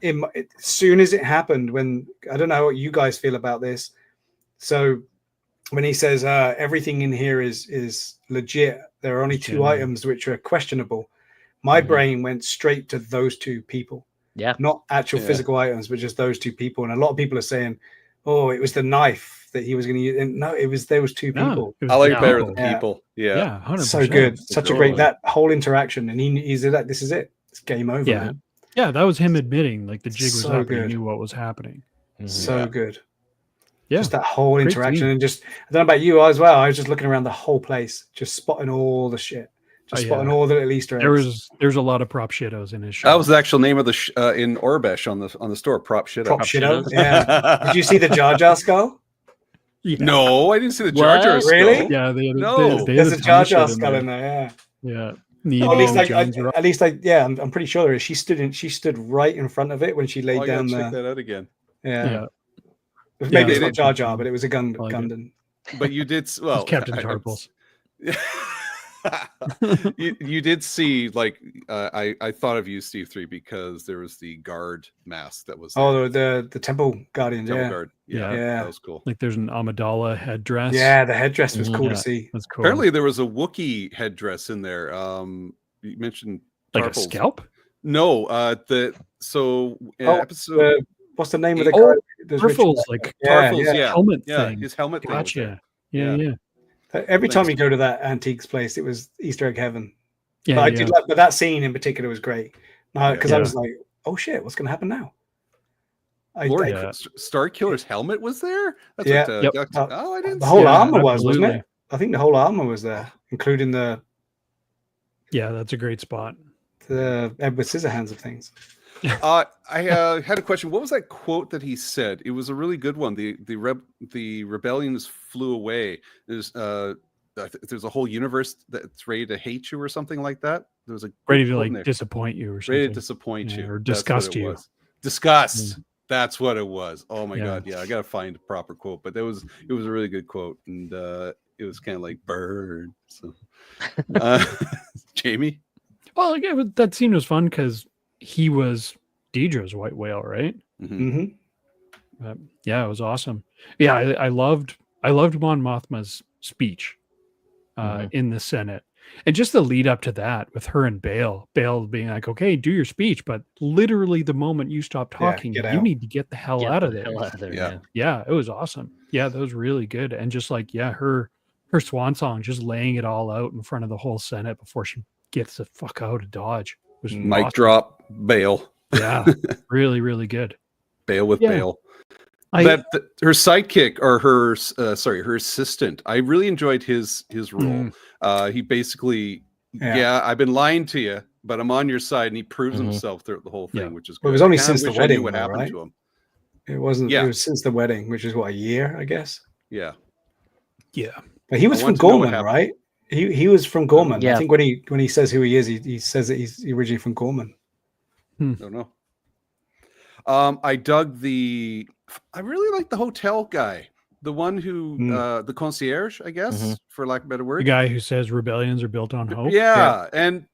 as soon as it happened, when I don't know what you guys feel about this. So when he says everything in here is legit, there are only 2 items which are questionable. My brain went straight to those 2 people. Yeah, not actual physical items, but just those 2 people. And a lot of people are saying, "Oh, it was the knife that he was going to use." And no, there was 2 people. I like better the people. Yeah, 100%. So good, such a great that whole interaction. And he's like, "This is it. It's game over." Yeah, man. Yeah, that was him admitting like the jig was So up. good. He knew what was happening. So good. Yeah, just that whole interaction, and just I don't know about you as well. I was just looking around the whole place, just spotting all the shit, spotting all the little Easter eggs. There's a lot of prop shittos in his show. That was the actual name of the in Orbesh on the store. Prop shitto. Prop shitto. Yeah. Did you see the Jar Jar skull? Yeah. No, I didn't see the Jar Jar skull. Really? Yeah, there's a Jar Jar skull in there. Yeah. At least, I'm pretty sure there is. She stood right in front of it when she laid down. Check that out again. Yeah. Maybe it's not Jar Jar, but it was a Gundan. But you did Captain Tarples. you did see I thought of you, Steve 3, because there was the guard mask that was the Temple Guardians. Guard. Yeah, that was cool. Like there's an Amidala headdress. Yeah, the headdress was cool to see. That's cool. Apparently there was a Wookiee headdress in there. You mentioned like a scalp. No, episode. What's the name of the guy? Tarfles, Tarfles, helmet thing. His helmet thing. Gotcha. Yeah. Every time you go to that antiques place, it was Easter egg heaven. Yeah, but I did but that scene in particular was great because I was like, "Oh shit, what's going to happen now?" Starkiller's helmet was there. That's I didn't. The whole armor wasn't it? I think the whole armor was there, including the. Yeah, that's a great spot. The Edward Scissorhands of things. I had a question. What was that quote that he said? It was a really good one. The rebellions flew away. There's a whole universe that's ready to hate you or something like that. There was a ready to disappoint you or something. Ready to disappoint you or disgust you. Disgust. That's what it was. Oh my god. Yeah, I gotta find a proper quote, but it was a really good quote, and it was kind of like burn. So, Jamie. Well, that scene was fun because he was Deidre's white whale, right? Mm-hmm. Yeah, it was awesome. Yeah, I loved Mon Mothma's speech in the Senate. And just the lead up to that with her and Bale being like, okay, do your speech, but literally the moment you stop talking, you need to get the hell out of there. Yeah, it was awesome. Yeah, that was really good. And just like, her swan song, just laying it all out in front of the whole Senate before she gets the fuck out of Dodge. Was Mic awesome. drop, Bale. Yeah, really, really good. Bale with Bale. Her sidekick or her assistant, I really enjoyed his role. He basically, I've been lying to you, but I'm on your side, and he proves himself throughout the whole thing, which is good. Well, it was only since the wedding, what happened to him. It wasn't. It was since the wedding, which is what, a year, I guess. Yeah. But he was from Gorman, right? He was from Gorman. Yeah. I think when he says who he is, he says that he's originally from Gorman. Don't know. I really like the hotel guy, the one who the concierge, I guess, for lack of a better word. The guy who says rebellions are built on hope. Yeah. And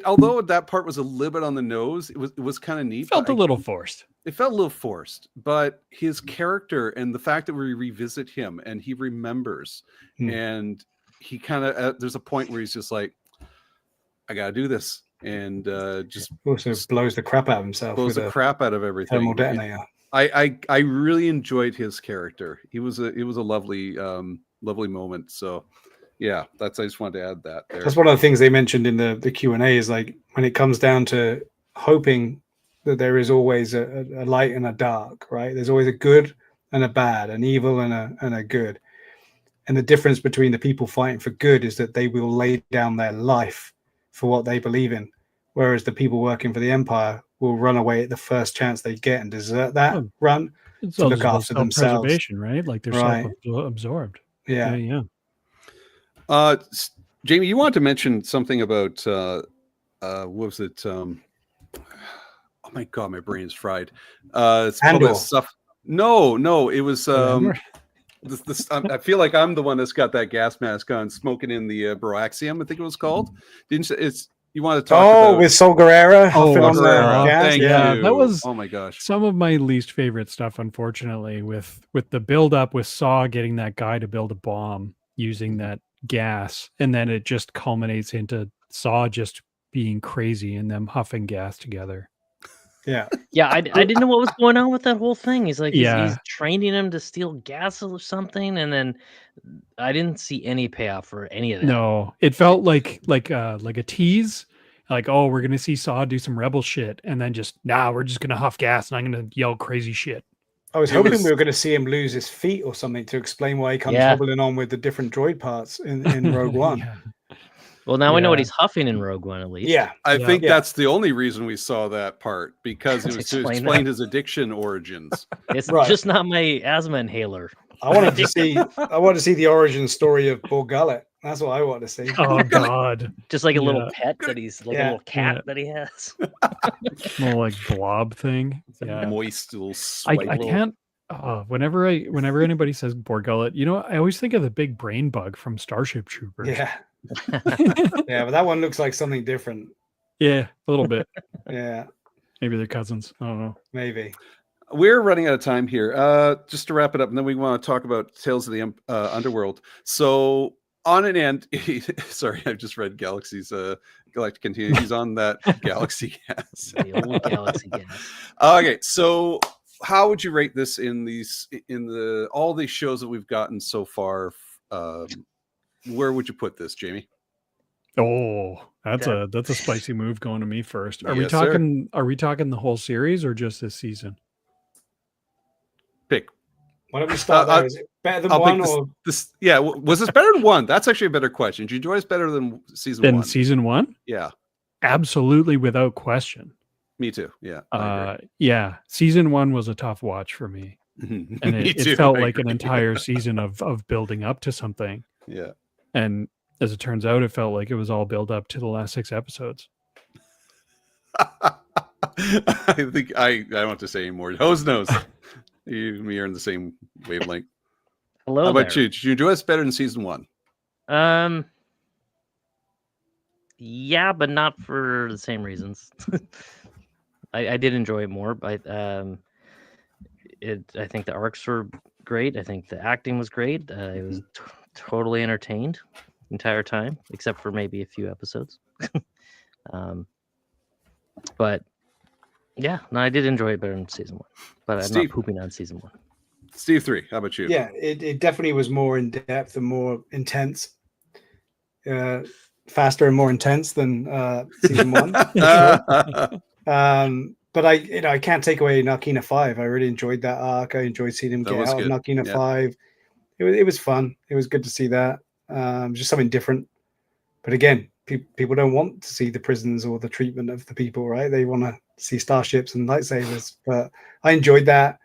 although that part was a little bit on the nose, it was kind of neat. It felt a little forced. It felt a little forced, but his character and the fact that we revisit him and he remembers, and he kind of there's a point where he's just like, I gotta do this, and just also blows the crap out of himself. Blows the crap out of everything. Thermal detonator. I really enjoyed his character. It was a lovely lovely moment. So yeah, I just wanted to add that there. That's one of the things they mentioned in the Q&A is like when it comes down to hoping that there is always a light and a dark, right? There's always a good and a bad, an evil and a good. And the difference between the people fighting for good is that they will lay down their life for what they believe in, whereas the people working for the Empire will run away at the first chance they get and desert that run to look after themselves. Right? Like they're self-absorbed. Yeah. Jamie, you wanted to mention something about what was it? Oh my god, my brain is fried. It's Andor. Stuff. No, it was. I feel like I'm the one that's got that gas mask on, smoking in the Broaxium, I think it was called. Didn't you? You want to talk about with Sol Guerrera? Thank you. That was oh my gosh, some of my least favorite stuff. Unfortunately, with the build up with Saw getting that guy to build a bomb using that gas, and then it just culminates into Saw just being crazy and them huffing gas together. Yeah. I didn't know what was going on with that whole thing. He's like, he's training him to steal gas or something, and then I didn't see any payoff for any of that. No, it felt like a tease, like, oh, we're gonna see Saw do some rebel shit, and then just we're just gonna huff gas and I'm gonna yell crazy shit. I was hoping we were going to see him lose his feet or something to explain why he comes hobbling on with the different droid parts in Rogue One. Well, now we know what he's huffing in Rogue One, at least. Yeah. I think that's the only reason we saw that part, because it was to explain his addiction origins. It's just not my asthma inhaler. I wanted to see the origin story of Bo Gullet. That's what I want to see. Oh God. Just like a little pet that he's like a little cat that he has. More like blob thing. Moist little swipe. I can't whenever anybody says Borgullet, I always think of the big brain bug from Starship Troopers. Yeah. But that one looks like something different. Yeah, a little bit. Yeah. Maybe they're cousins. I don't know. Maybe. We're running out of time here. Just to wrap it up, and then we want to talk about Tales of the Underworld. So on an end, sorry, I just read Galaxy's Galactic Continuum. He's on that Galaxy Gas. The old Galaxy Gas. Okay, so how would you rate this in all these shows that we've gotten so far? Where would you put this, Jamie? Oh, that's a spicy move going to me first. Are we talking the whole series or just this season? Pick. Why don't we start there? Is it better than one or this? Yeah, was this better than one? That's actually a better question. Did you enjoy this better than season one? Season one? Yeah. Absolutely, without question. Me too. Yeah. Yeah. Season one was a tough watch for me. And it felt like an entire season of building up to something. Yeah. And as it turns out, it felt like it was all built up to the last 6 episodes. I think I don't have to say anymore. Hose knows. You and me are in the same wavelength. Hello. How about you? Did you enjoy this better than season one? Yeah, but not for the same reasons. I did enjoy it more, but I think the arcs were great. I think the acting was great. I was totally entertained. entire time, except for maybe a few episodes. But yeah, no, I did enjoy it better than season 1, but I'm not pooping on season 1. Steve 3, how about you? Yeah, it definitely was more in depth and more intense, faster and more intense than season 1. But I can't take away Narkina 5. I really enjoyed that arc. I enjoyed seeing him get out of Narkina 5. It was fun. It was good to see that. Just something different. But again, people don't want to see the prisons or the treatment of the people, right? They want to see starships and lightsabers. But I enjoyed that.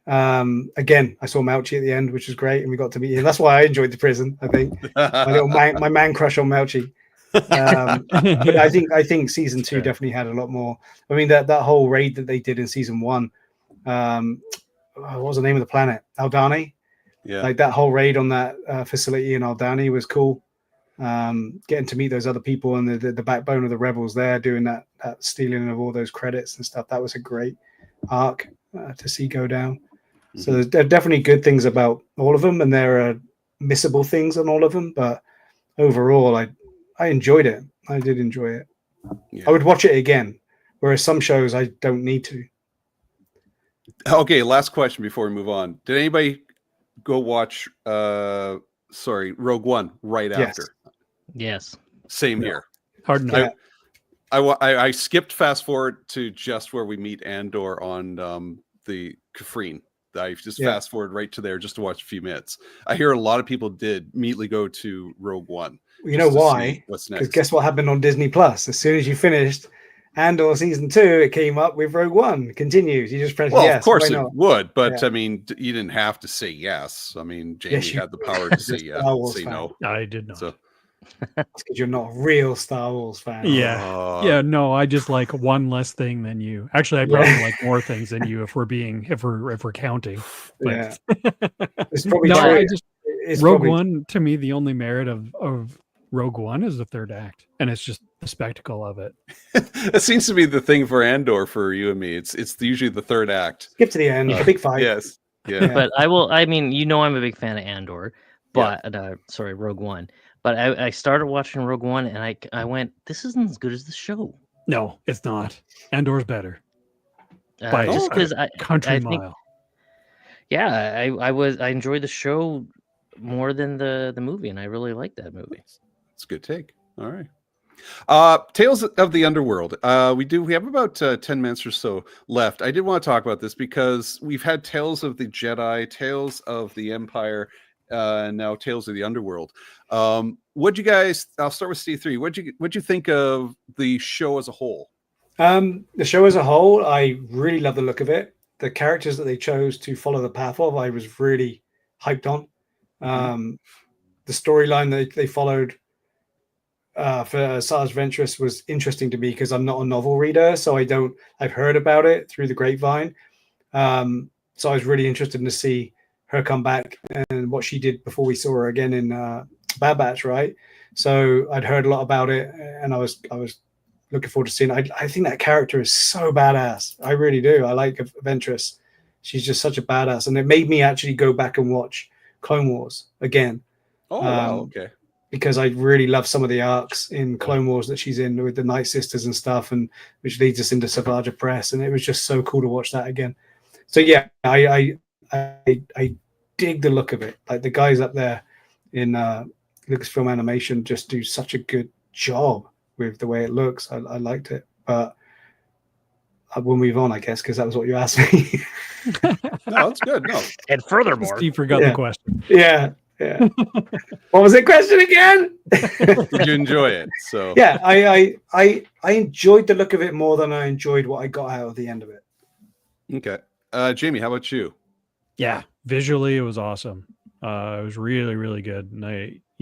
Again, I saw Mouchy at the end, which was great, and we got to meet him. That's why I enjoyed the prison. I think my man crush on Mouchy. But I think season 2 definitely had a lot more. I mean, that whole raid that they did in season 1. What was the name of the planet? Aldani. Yeah, like that whole raid on that facility in Aldani was cool. Getting to meet those other people and the backbone of the rebels there, doing that stealing of all those credits and stuff. That was a great arc to see go down. Mm-hmm. So there are definitely good things about all of them, and there are missable things on all of them. But overall, I enjoyed it. I did enjoy it. Yeah. I would watch it again, whereas some shows I don't need to. Okay, last question before we move on. Did anybody go watch Rogue One right after? Yes. Same here. Hard enough. I skipped fast forward to just where we meet Andor on the Kafrene. I just fast forward right to there just to watch a few minutes. I hear a lot of people did immediately go to Rogue One. You know why? What's next? Because guess what happened on Disney Plus? As soon as you finished Andor season 2, it came up with Rogue One continues. You just press yes. Well, of course it would, but I mean, you didn't have to say yes. I mean, Jamie had the power to say yes, say no. I did not. So. That's because you're not a real Star Wars fan. Yeah, no, I just like one less thing than you. Actually, I probably like more things than you if we're counting. But... Yeah, it's probably Rogue One, to me, the only merit of Rogue One is the third act, and it's just the spectacle of it. It seems to be the thing for Andor for you and me. It's usually the third act. Skip to the end, the big fight. Yes, yeah. But I mean, I'm a big fan of Andor, but Rogue One. But I started watching Rogue One, and I went, this isn't as good as the show. No, it's not. Andor's better. Just because I mile. Think, yeah, I enjoyed the show more than the movie, and I really liked that movie. It's a good take. All right. Tales of the Underworld. We have about 10 minutes or so left. I did want to talk about this because we've had Tales of the Jedi, Tales of the Empire, and now Tales of the Underworld. What'd you guys? I'll start with Steve 3. What'd you think of the show as a whole? The show as a whole, I really love the look of it. The characters that they chose to follow the path of, I was really hyped on. The storyline that they followed for Sarge Ventress was interesting to me because I'm not a novel reader, so I've heard about it through the grapevine. So I was really interested to see her come back and what she did before we saw her again in Bad Batch, right? So I'd heard a lot about it, and I was looking forward to seeing it. I think that character is so badass. I really do. I like Ventress. She's just such a badass, and it made me actually go back and watch Clone Wars again. Oh, wow, okay. Because I really love some of the arcs in Clone Wars that she's in with the Night Sisters and stuff, and which leads us into Savage Press, and it was just so cool to watch that again. So yeah, I dig the look of it. Like the guys up there in Lucasfilm Animation just do such a good job with the way it looks. I liked it, but we'll move on, I guess, because that was what you asked me. No, that's good. No, and furthermore, Steve forgot the question. Yeah. What was the question again? Did you enjoy it? So yeah, I enjoyed the look of it more than I enjoyed what I got out of the end of it. Okay, Jamie, how about you? Yeah, visually it was awesome. It was really, really good, and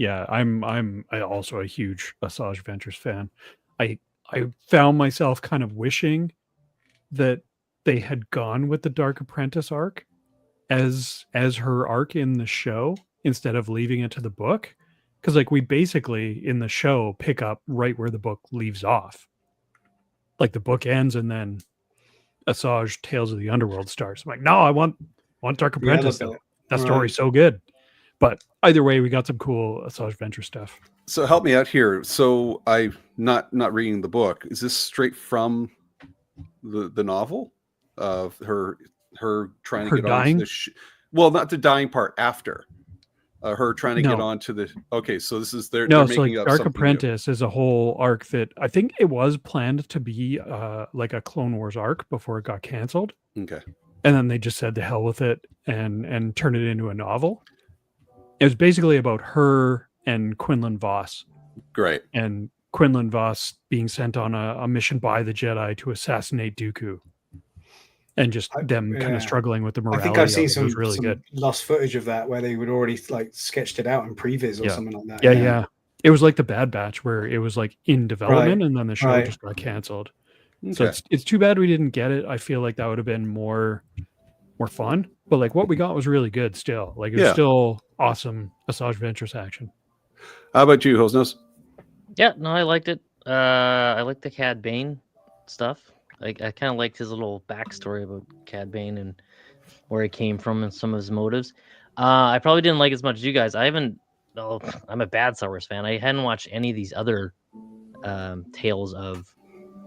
I'm also a huge Asajj Ventress fan. I found myself kind of wishing that they had gone with the Dark Apprentice arc as her arc in the show instead of leaving it to the book, because like we basically in the show pick up right where the book leaves off. Like the book ends and then Asajj Tales of the Underworld starts. I'm like, no, I want Dark Apprentice though. That story's so good. But either way, we got some cool Asajj Ventress stuff. So help me out here. So I'm not reading the book. Is this straight from the novel of her trying to get dying? onto the well, not the dying part, after her trying to get No. onto the okay, so this is they're So making like up Dark something Apprentice is a whole arc that I think it was planned to be like a Clone Wars arc before it got canceled, new. Okay. and then they just said to hell with it and turn it into a novel. It was basically about her and Quinlan Voss, Great. and Quinlan Voss being sent on a mission by the Jedi to assassinate Dooku, and just them kind of struggling with the morality. I think I've seen some really good lost footage of that where they would already like sketched it out in previs or something like that. Yeah. It was like the Bad Batch where it was like in development and then the show just got canceled. Okay. So it's too bad we didn't get it. I feel like that would have been more fun. But like what we got was really good still. Like it was still awesome Asajj Ventress action. How about you, Hosnos? Yeah, no, I liked it. I liked the Cad Bane stuff. I kind of liked his little backstory about Cad Bane and where he came from and some of his motives. I probably didn't like as much as you guys. I'm a bad Star Wars fan. I hadn't watched any of these other tales of.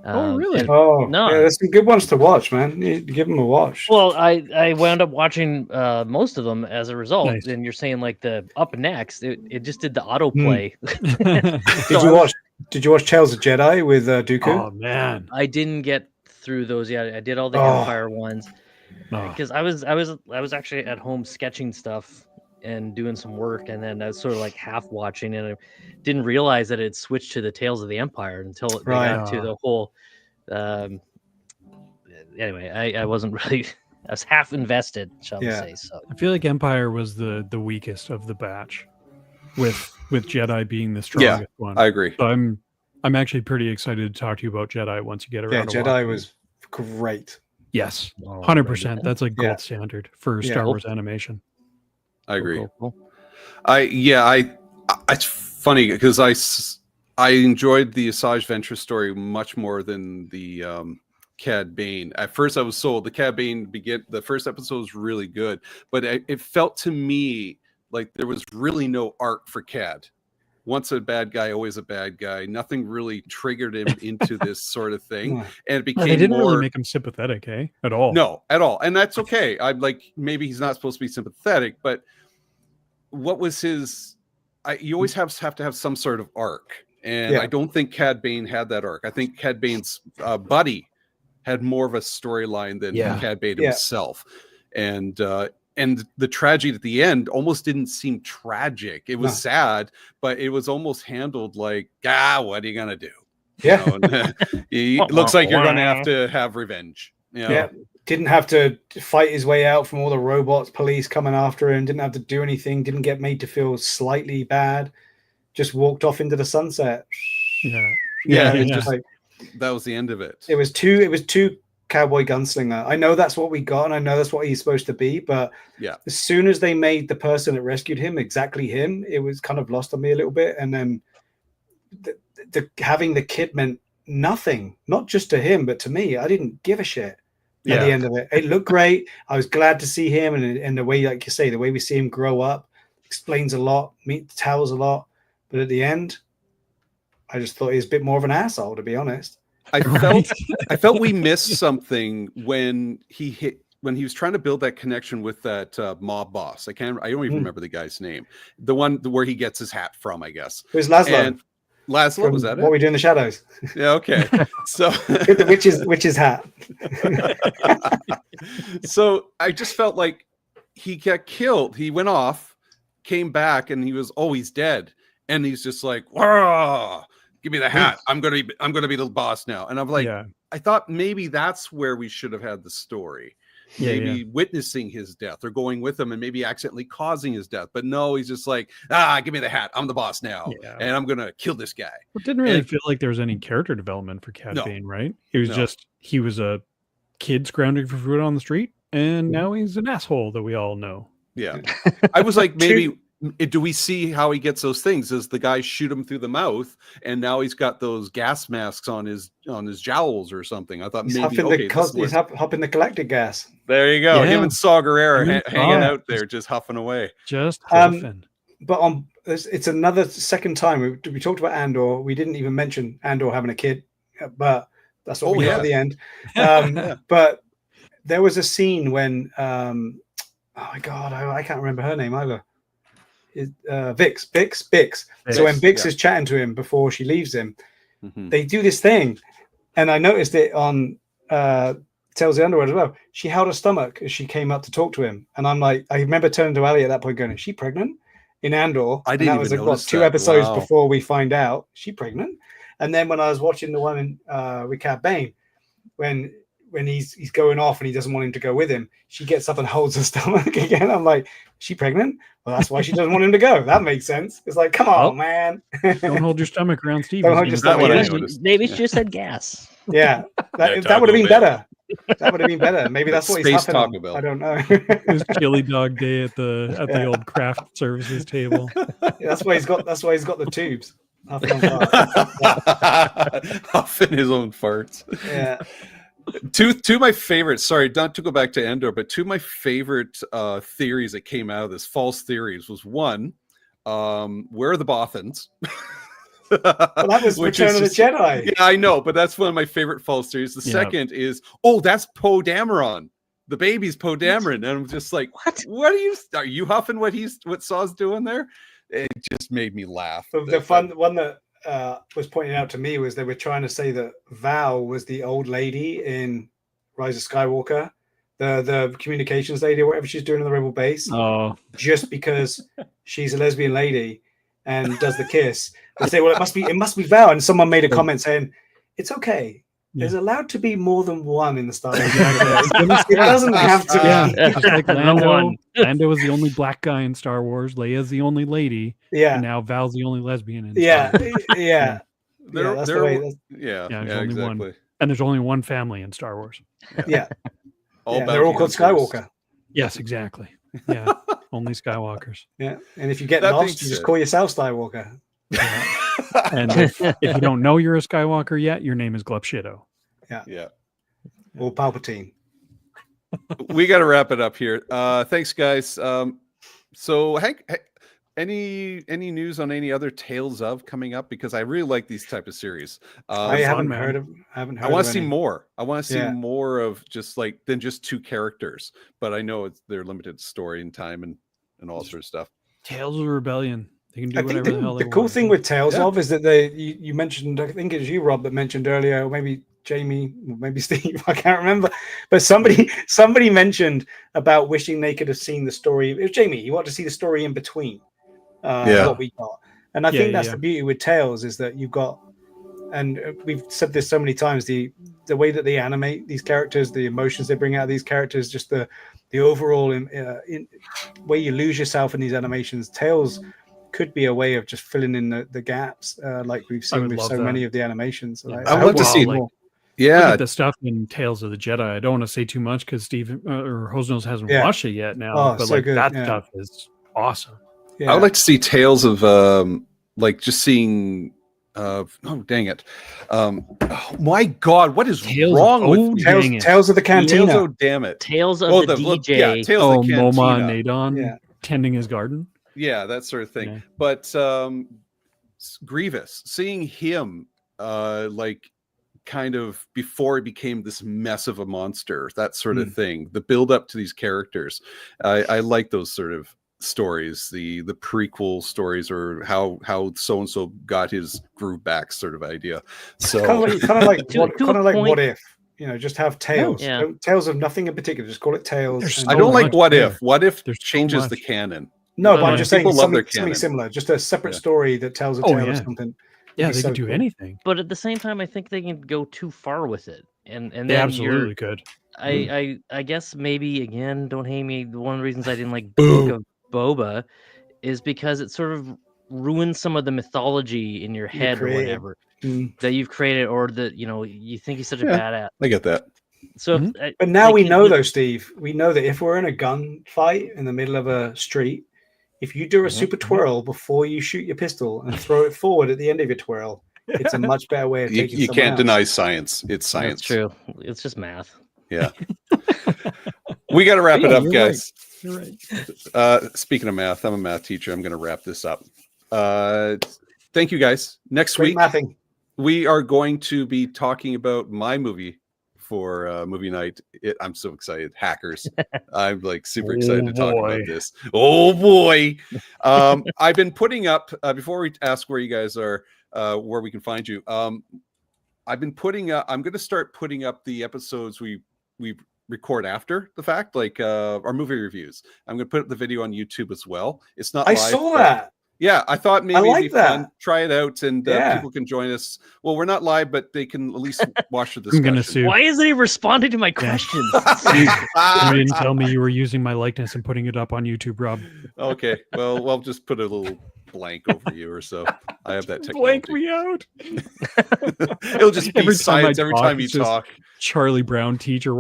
Really? No, there's some good ones to watch, man. You give them a watch. Well, I wound up watching most of them as a result. Nice. And you're saying like the up next, it just did the autoplay. Did you watch Tales of Jedi with Dooku? Oh man, I didn't get through those yet. I did all the Empire ones because I was actually at home sketching stuff and doing some work, and then I was sort of like half watching, and I didn't realize that it switched to the Tales of the Empire until it got to the whole. Anyway, I wasn't really. I was half invested, shall we say? So I feel like Empire was the weakest of the batch, with Jedi being the strongest one. I agree. So I'm actually pretty excited to talk to you about Jedi once you get around. Yeah, Jedi was great. Yes, 100%. That's like gold standard for Star Wars animation. I agree. Cool. It's funny because I enjoyed the Asajj Ventress story much more than the Cad Bane. At first, I was sold. The Cad Bane the first episode was really good, but it felt to me like there was really no arc for Cad. Once a bad guy, always a bad guy. Nothing really triggered him into this sort of thing, and it became. They didn't really make him sympathetic, at all. No, at all, and that's okay. I'm like, maybe he's not supposed to be sympathetic, but what was his? You always have to have some sort of arc, and I don't think Cad Bane had that arc. I think Cad Bane's buddy had more of a storyline than Cad Bane himself, and the tragedy at the end almost didn't seem tragic. It was sad, but it was almost handled like, what are you gonna do? Yeah, it looks like you're gonna have revenge. Yeah, didn't have to fight his way out from all the robots, police coming after him. Didn't have to do anything. Didn't get made to feel slightly bad. Just walked off into the sunset. Just like that was the end of it. It was too cowboy gunslinger. I know that's what we got, and I know that's what he's supposed to be, but as soon as they made the person that rescued him exactly him, it was kind of lost on me a little bit. And then the having the kid meant nothing, not just to him, but to me. I didn't give a shit at the end of it. It looked great. I was glad to see him, and the way, like you say, the way we see him grow up explains a lot, tells a lot. But at the end, I just thought he was a bit more of an asshole, to be honest. I felt we missed something when he was trying to build that connection with that mob boss. I don't even remember the guy's name. The one where he gets his hat from, I guess. It was Laszlo. And Laszlo, was that What We Do in the Shadows? Yeah, okay. So which's hat. So I just felt like he got killed. He went off, came back, and he's dead. And he's just like, whoa. Give me the hat. I'm gonna be the boss now. And I'm like, I thought maybe that's where we should have had the story. Maybe witnessing his death or going with him and maybe accidentally causing his death. But no, he's just like, give me the hat. I'm the boss now. And I'm gonna kill this guy. It didn't really feel like there was any character development for Cad Bane, right? It was he was a kid scrounging for food on the street, and now he's an asshole that we all know. Yeah. I was like, do we see how he gets those things? Does the guy shoot him through the mouth, and now he's got those gas masks on his jowls or something? I thought he's maybe he's huffing the galactic gas. There you go. Him and Saw Gerrera hanging out there, just huffing away. Just huffing. But it's another second time we talked about Andor. We didn't even mention Andor having a kid, but that's what we got at the end. But there was a scene when oh my god, I can't remember her name either. Vix. So when Vix is chatting to him before she leaves him, they do this thing, and I noticed it on Tales of the Underworld as well. She held her stomach as she came up to talk to him, and I'm like, I remember turning to Ali at that point, going, "Is she pregnant?" In Andor, I didn't even notice two episodes before we find out she's pregnant. And then when I was watching the one in with Cad Bane, when he's going off and he doesn't want him to go with him, she gets up and holds her stomach again. I'm like, is she pregnant? Well, that's why she doesn't want him to go. That makes sense. It's like, come on, man. Don't hold your stomach around Steve. Maybe she just had gas. Yeah, that would have been better. That would have been better. Maybe that's what he's Taco Bell. I don't know. It was chili dog day at the old craft services table. That's why he's got the tubes. Huffing his own farts. Yeah. Two of my favorites, sorry, not to go back to Andor, but two of my favorite theories that came out of this, false theories, was one, where are the Bothans? Well, that was Return of the Jedi. Yeah, I know, but that's one of my favorite false theories. The second is, that's Poe Dameron. The baby's Poe Dameron. And I'm just like, what are you huffing what Saw's doing there? It just made me laugh. The fun one that was pointed out to me was they were trying to say that Val was the old lady in Rise of Skywalker, the communications lady or whatever she's doing in the Rebel base. Oh, just because she's a lesbian lady and does the kiss. They say, well, it must be Val. And someone made a comment saying, it's okay. There's allowed to be more than one in the Star Wars. It doesn't have to be. It's like Lando was the only black guy in Star Wars. Leia's the only lady. Yeah. And now Val's the only lesbian in Star Wars. Yeah. There's only one. And there's only one family in Star Wars. Yeah. They're all called Skywalker. Yes, exactly. Yeah. Only Skywalkers. Yeah. And if you get lost, you just call yourself Skywalker. Yeah. And if you don't know you're a Skywalker yet, your name is Glupshido. Yeah. Or Palpatine. We got to wrap it up here. Thanks, guys. So, Hank, any news on any other Tales of coming up? Because I really like these type of series. I haven't heard of. I want to see more. I want to see more of than just two characters. But I know they're limited story and time and all sorts of stuff. Tales of Rebellion. They can do whatever the hell they want. The cool thing with Tales of is that you mentioned, I think it was you, Rob, that mentioned earlier, or maybe Jamie, maybe Steve, I can't remember, but somebody mentioned about wishing they could have seen the story. It was Jamie. You want to see the story in between what we got, and I think that's the beauty with Tales is that you've got, and we've said this so many times, the way that they animate these characters, the emotions they bring out of these characters, just the overall in way you lose yourself in these animations. Tales could be a way of just filling in the gaps, like we've seen with so many of the animations. I would love to see more. The stuff in Tales of the Jedi. I don't want to say too much because Steve or Hosnose hasn't watched it yet now. But so that stuff is awesome. I would like to see Tales of just seeing. Dang it! Oh my God, what is wrong with Tales of the Cantina? Tales, damn it! Tales of the DJ. Tales of the Cantina. Moma Nadon tending his garden. Yeah, that sort of thing. Yeah. But Grievous, seeing him kind of before he became this mess of a monster, that sort of thing. The build up to these characters, I like those sort of stories, the prequel stories, or how so and so got his groove back, sort of idea. So kind of like what if. Just have Tales. Tales of nothing in particular. Just call it Tales. I don't like What If. What If changes the canon. No, but I'm just saying something similar. Just a separate story that tells a tale of something. Yeah, they can do anything. But at the same time, I think they can go too far with it. And they absolutely could. I guess maybe, again, don't hate me. One of the reasons I didn't like Book of Boba is because it sort of ruins some of the mythology in your head or whatever that you've created, or that you think he's such a badass. I get that. So, but now we know though, Steve. We know that if we're in a gunfight in the middle of a street, if you do a super twirl before you shoot your pistol and throw it forward at the end of your twirl, it's a much better way of taking. You can't deny science. It's science. That's true. It's just math. Yeah. We got to wrap it up, guys. Right. You're right. Speaking of math, I'm a math teacher. I'm going to wrap this up. Thank you, guys. Next Great week, mathing. we are going to be talking about my movie for movie night. I'm so excited. Hackers. I'm like super excited to talk about this. Oh boy. I've been putting up before we ask where you guys are, where we can find you. I've been putting up, I'm going to start putting up the episodes we record after the fact, like our movie reviews. I'm going to put up the video on YouTube as well. It's not live, saw that. Yeah, I thought maybe like it'd be fun. Try it out, and Yeah. people can join us. Well, we're not live, but they can at least watch the discussion. I'm gonna sue. Why isn't he responding to my questions? You didn't tell me you were using my likeness and putting it up on YouTube, Rob. Okay, well, we'll just put a little blank over you or so. I have that technology. Blank me out. It'll just be Every time I silence every talk, time you it's just- talk. Charlie Brown teacher.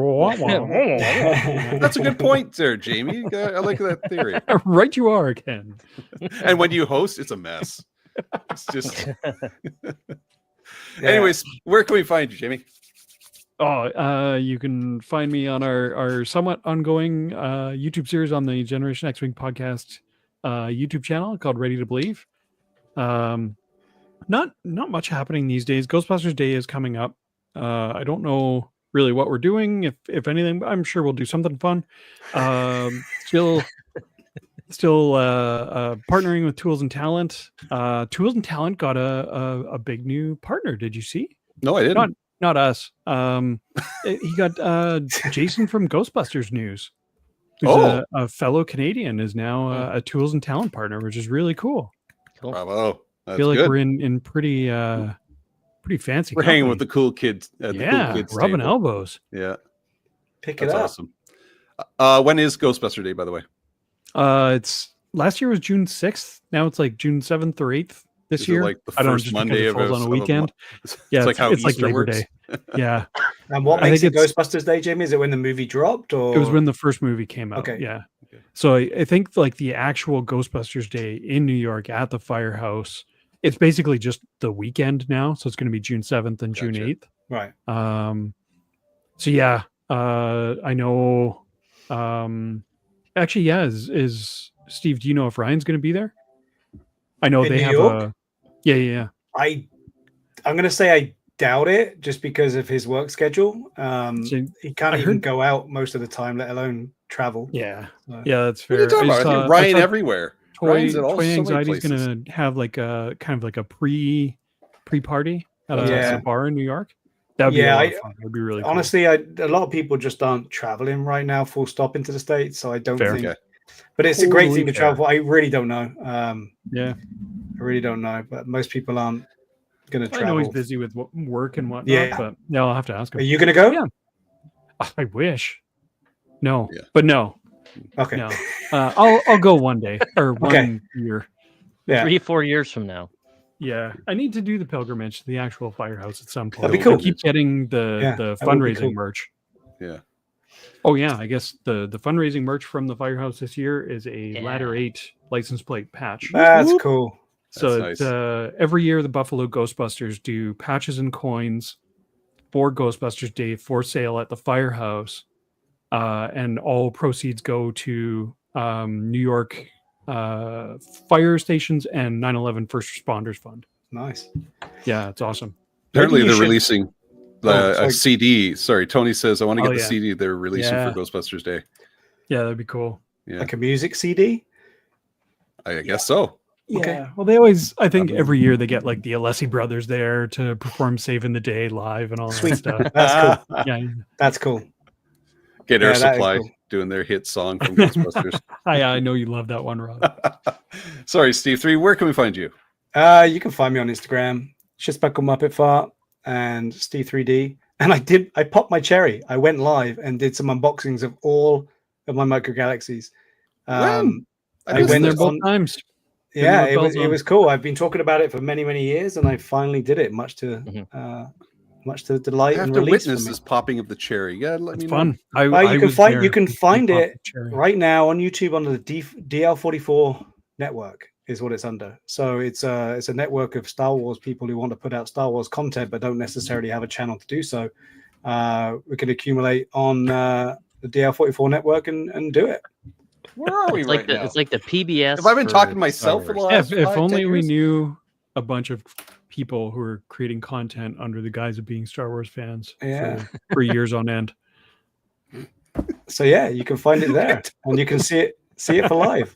That's a good point there, Jamie. I like that theory. Right you are, Ken. And when you host, it's a mess. It's just. Anyways, where can we find you, Jamie? You can find me on our somewhat ongoing YouTube series on the Generation X Wing podcast YouTube channel called Ready to Believe. Not much happening these days. Ghostbusters Day is coming up. I don't know really what we're doing. If anything, I'm sure we'll do something fun. Still partnering with Tools and Talent. Tools and Talent got a big new partner. Did you see? No, I didn't. Not us. He got Jason from Ghostbusters News, who's a fellow Canadian, is now a Tools and Talent partner, which is really cool. Cool. Bravo. That's I feel like good. we're in pretty fancy. We're hanging with the cool kids. The cool kids rubbing table. elbows. Yeah, Pick it that's up. awesome. When is Ghostbuster Day, by the way? It's last year was June 6th. Now it's like June 7th or 8th this Is year. it like the I don't know, first just Monday because it of falls on a of weekend. month? Yeah, it's like how it's like Easter Labor works. Day. Yeah, And what I makes think it Ghostbusters Day, Jamie? Is it when the movie dropped, or it was when the first movie came out. Okay. Yeah. So I think like the actual Ghostbusters Day in New York at the Firehouse, it's basically just the weekend now. So it's going to be June 7th and June Gotcha. 8th. right? So yeah, I know. Actually, yeah. Is Steve? Do you know if Ryan's going to be there? I know In they New have York? Yeah. I'm gonna say I doubt it, just because of his work schedule. So He can't I even heard- go out most of the time, let alone travel. Yeah, So- yeah. That's What are fair. you talking I just about? saw- Ryan I saw everywhere. Ryan's at all Toy so many Anxiety is places. going to have like a kind of like a pre party at a Yeah. bar in New York. That would be a lot of fun. That'd be really cool. Honestly, a lot of people just aren't traveling right now, full stop, into the States. So I don't Fair. think. Okay. But it's a great Totally thing to fair. travel. I really don't know. Yeah, I really don't know. But most people aren't going to I know he's travel. busy with work and whatnot. Yeah. But yeah, I'll have to ask him. Are you going to go? Yeah. I wish. No, Yeah. but no, Okay. no. I'll go one day or one Okay. year. Yeah. 3-4 years from now. Yeah, I need to do the pilgrimage to the actual firehouse at some point. That'd be cool. I keep getting Yeah, the that would be fundraising cool. merch. Yeah. Oh yeah, I guess the fundraising merch from the firehouse this year is a Ladder 8 license plate patch. That's cool. So That's it's, every year the Buffalo Ghostbusters do patches and coins for Ghostbusters Day for sale at the firehouse, and all proceeds go to New York fire stations and 9/11 First Responders Fund. Nice. Yeah, it's awesome. Apparently, Maybe you they're should- releasing Oh, a sorry. CD. Sorry, Tony says I want to get Oh, the yeah. CD they're releasing Yeah. for Ghostbusters Day. Yeah, that'd be cool. Yeah, Like a music CD. I guess so. Okay. Yeah. Well, they always, I think mean- every year they get like the Alessi brothers there to perform Saving the Day live and all Sweet. that stuff. That's cool. Yeah. That's cool. Get Yeah, Air that is Supply cool. doing their hit song from Ghostbusters. I know you love that one, Rob. Sorry, Steve 3. Where can we find you? You can find me on Instagram, Shitspeckle Muppet Fart and Steve3D. And I popped my cherry. I went live and did some unboxings of all of my micro galaxies. When? I missed Been there this. both times. Yeah, Been with bells it on. was cool. I've been talking about it for many, many years, and I finally did it. Much to I delight have and to release for witness me. this popping of the cherry. Yeah, let It's me fun. know. You can was find there you can when find popped it the cherry. right now on YouTube under the DL44 network is what it's under. So it's a network of Star Wars people who want to put out Star Wars content but don't necessarily have a channel to do so. We can accumulate on the DL44 network and do it. Where are we right now? It's like the PBS. Have I been talking to myself for the last if 5, only 10 we years? knew a bunch of people who are creating content under the guise of being Star Wars fans for years on end. So yeah, you can find it there and you can see it for live.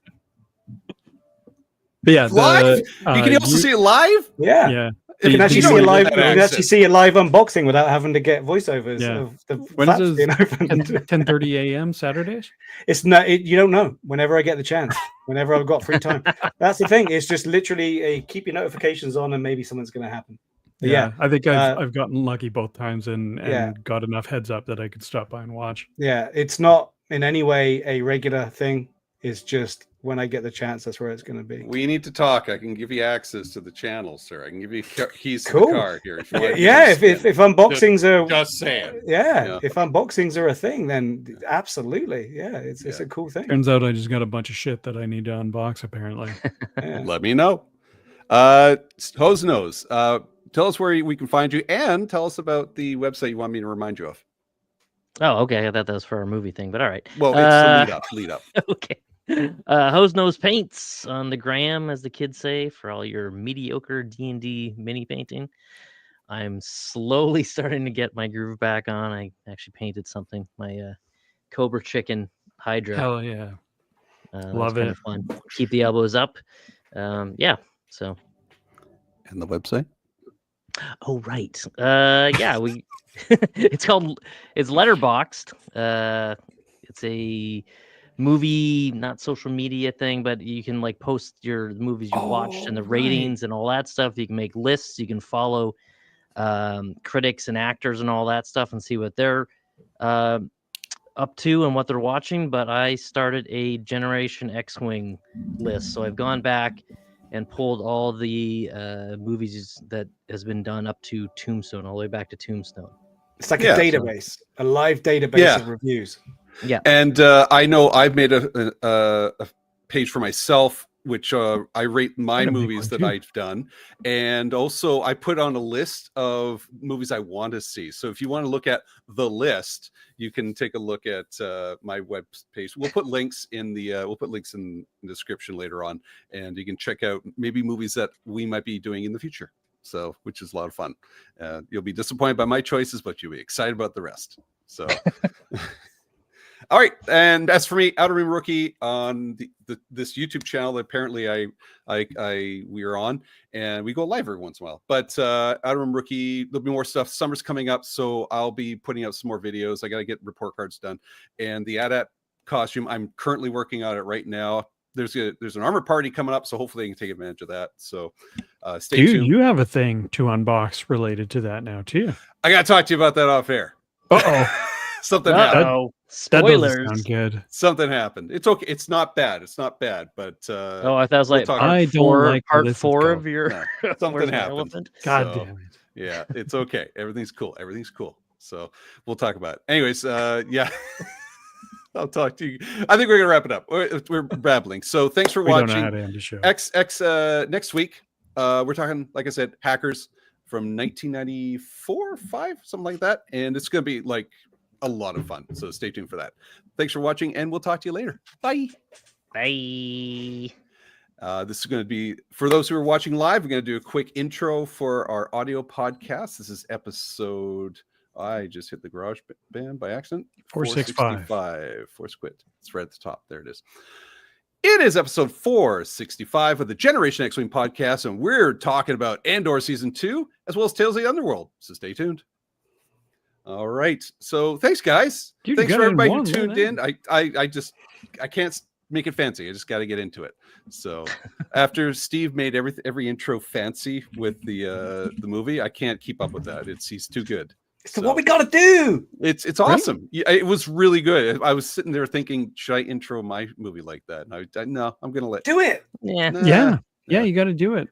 But yeah, live? You can also see it live? Yeah. You can actually see it live. You can actually see it live unboxing without having to get voiceovers of the flaps being opened. 10:30 a.m. Saturdays. It's not. You don't know. Whenever I get the chance, whenever I've got free time, that's the thing. It's just literally a keep your notifications on, and maybe something's going to happen. But yeah, I think I've gotten lucky both times and got enough heads up that I could stop by and watch. Yeah, it's not in any way a regular thing. It's just when I get the chance, that's where it's going to be. We need to talk. I can give you access to the channel, sir. I can give you keys to the car here. If you want if unboxings are just saying. Yeah, if unboxings are a thing, then absolutely. Yeah, it's a cool thing. Turns out I just got a bunch of shit that I need to unbox, apparently. Let me know. Hose Nose, tell us where we can find you and tell us about the website you want me to remind you of. Oh, okay. I thought that was for our movie thing, but all right. Well, it's the lead up. Okay. Hose Nose Paints on the gram, as the kids say, for all your mediocre D&D mini painting. I'm slowly starting to get my groove back on. I actually painted something, my Cobra Chicken Hydra. Hell yeah. Love it. Fun. Keep the elbows up. Yeah. So. And the website? Oh, right. We it's Letterboxd. It's a movie, not social media thing, but you can like post your movies you watched and the ratings and all that stuff. You can make lists. You can follow critics and actors and all that stuff and see what they're up to and what they're watching. But I started a Generation X-Wing list, so I've gone back and pulled all the movies that has been done up to Tombstone, all the way back to Tombstone. It's like a database, a live database of reviews. Yeah. And I know I've made a page for myself, which I rate my movies that I've done. And also I put on a list of movies I want to see. So if you want to look at the list, you can take a look at my web page. We'll put links in the description later on, and you can check out maybe movies that we might be doing in the future. So, which is a lot of fun. You'll be disappointed by my choices, but you'll be excited about the rest. So, all right. And as for me, Outer Rim Rookie on this YouTube channel that apparently we are on, and we go live every once in a while. But Outer Rim Rookie, there'll be more stuff. Summer's coming up, so I'll be putting out some more videos. I got to get report cards done, and the AT-AT costume, I'm currently working on it right now. There's an armor party coming up, so hopefully I can take advantage of that. So stay tuned. You have a thing to unbox related to that now too. I got to talk to you about that off air. Something happened. Spoilers. That sound good. Something happened. It's okay. It's not bad. But I thought it was like I don't like part 4 of your something happened. God damn it. Yeah, it's okay. Everything's cool. So we'll talk about it. Anyways, yeah. I'll talk to you. I think we're gonna wrap it up. We're babbling. So thanks for watching. Don't know how to end the show. Next week, we're talking, like I said, Hackers from 1994, 5, something like that, and it's gonna be like a lot of fun. So stay tuned for that. Thanks for watching, and we'll talk to you later. Bye. Bye. This is going to be, for those who are watching live, we're going to do a quick intro for our audio podcast. This is episode, I just hit the garage band by accident. 465. Force quit. It's right at the top. There it is. It is episode 465 of the Generation X-Wing podcast, and we're talking about Andor Season 2, as well as Tales of the Underworld. So stay tuned. All right. So thanks, guys. Dude, thanks for everybody who tuned in. I can't make it fancy. I just got to get into it. So after Steve made every intro fancy with the movie, I can't keep up with that. He's too good. So what we got to do. It's awesome. Yeah, it was really good. I was sitting there thinking, should I intro my movie like that? And no, I'm going to let do it. Yeah. You got to do it.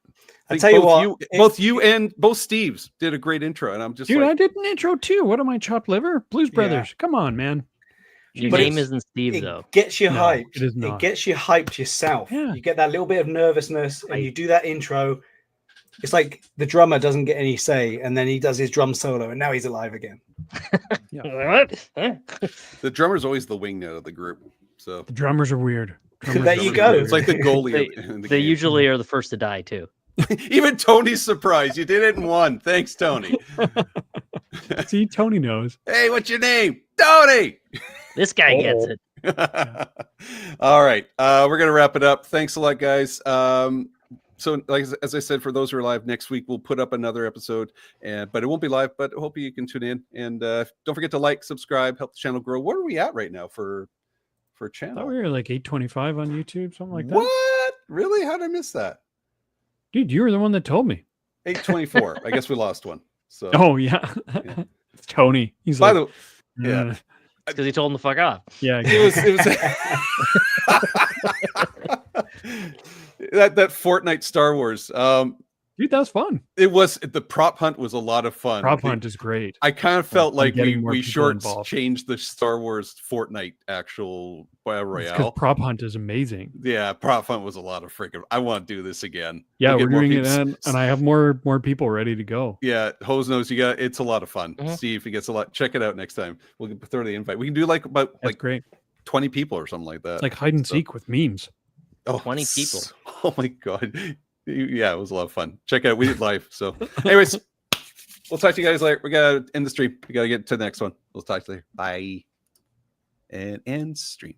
I tell you what, both you and both Steves did a great intro, and I'm just dude, I did an intro too. What am I, chopped liver? Blues Brothers. Come on, man. Your But name it's- isn't Steve, It though. gets you No, hyped. it is not. gets you hyped yourself. Yeah. You get that little bit of nervousness, and Right. you do that intro. It's like the drummer doesn't get any say, and then he does his drum solo, and now he's alive again. What? The drummer's always the wingnut of the group. So The drummers are weird. There you Drummers go. are it's like the goalie. They, in the they game. usually are the first to die too. Even Tony's surprised. You did it in one. Thanks, Tony. weird. See, Tony knows. Hey, what's your name? Tony. This guy gets it. All right. We're going to wrap it up. Thanks a lot, guys. So, like as I said, for those who are live next week, we'll put up another episode, but it won't be live. But I hope you can tune in, and don't forget to like, subscribe, help the channel grow. What are we at right now for I channel? thought we were like 825 on YouTube, something like that. What? Really? How did I miss that? Dude, you were the one that told me. 824. I guess we lost one. So, Oh yeah, Yeah. It's Tony. He's by like, the yeah. Because he told him to fuck off. yeah. It was that Fortnite Star Wars. Dude, that was fun. It was the prop hunt was a lot of fun. Prop hunt is great. I kind of felt I'm like getting more we people short involved. changed the Star Wars Fortnite actual Battle Because Royale. prop hunt is amazing. Yeah, prop hunt was a lot of freaking. I want to do this again. Yeah, We'll we're get more doing it, people- and I have more people ready to go. Yeah, Hose knows you got. It's a lot of fun. Mhm. Steve, it gets a lot. Check it out next time. We'll throw the invite. We can do like about That's like great. 20 people or something like that. It's like hide and So- seek with memes. 20 people. Oh my god. Yeah, it was a lot of fun. Check it out. We did live. So, anyways, we'll talk to you guys later. We gotta end the stream. We gotta get to the next one. We'll talk to you later. Bye. And end stream.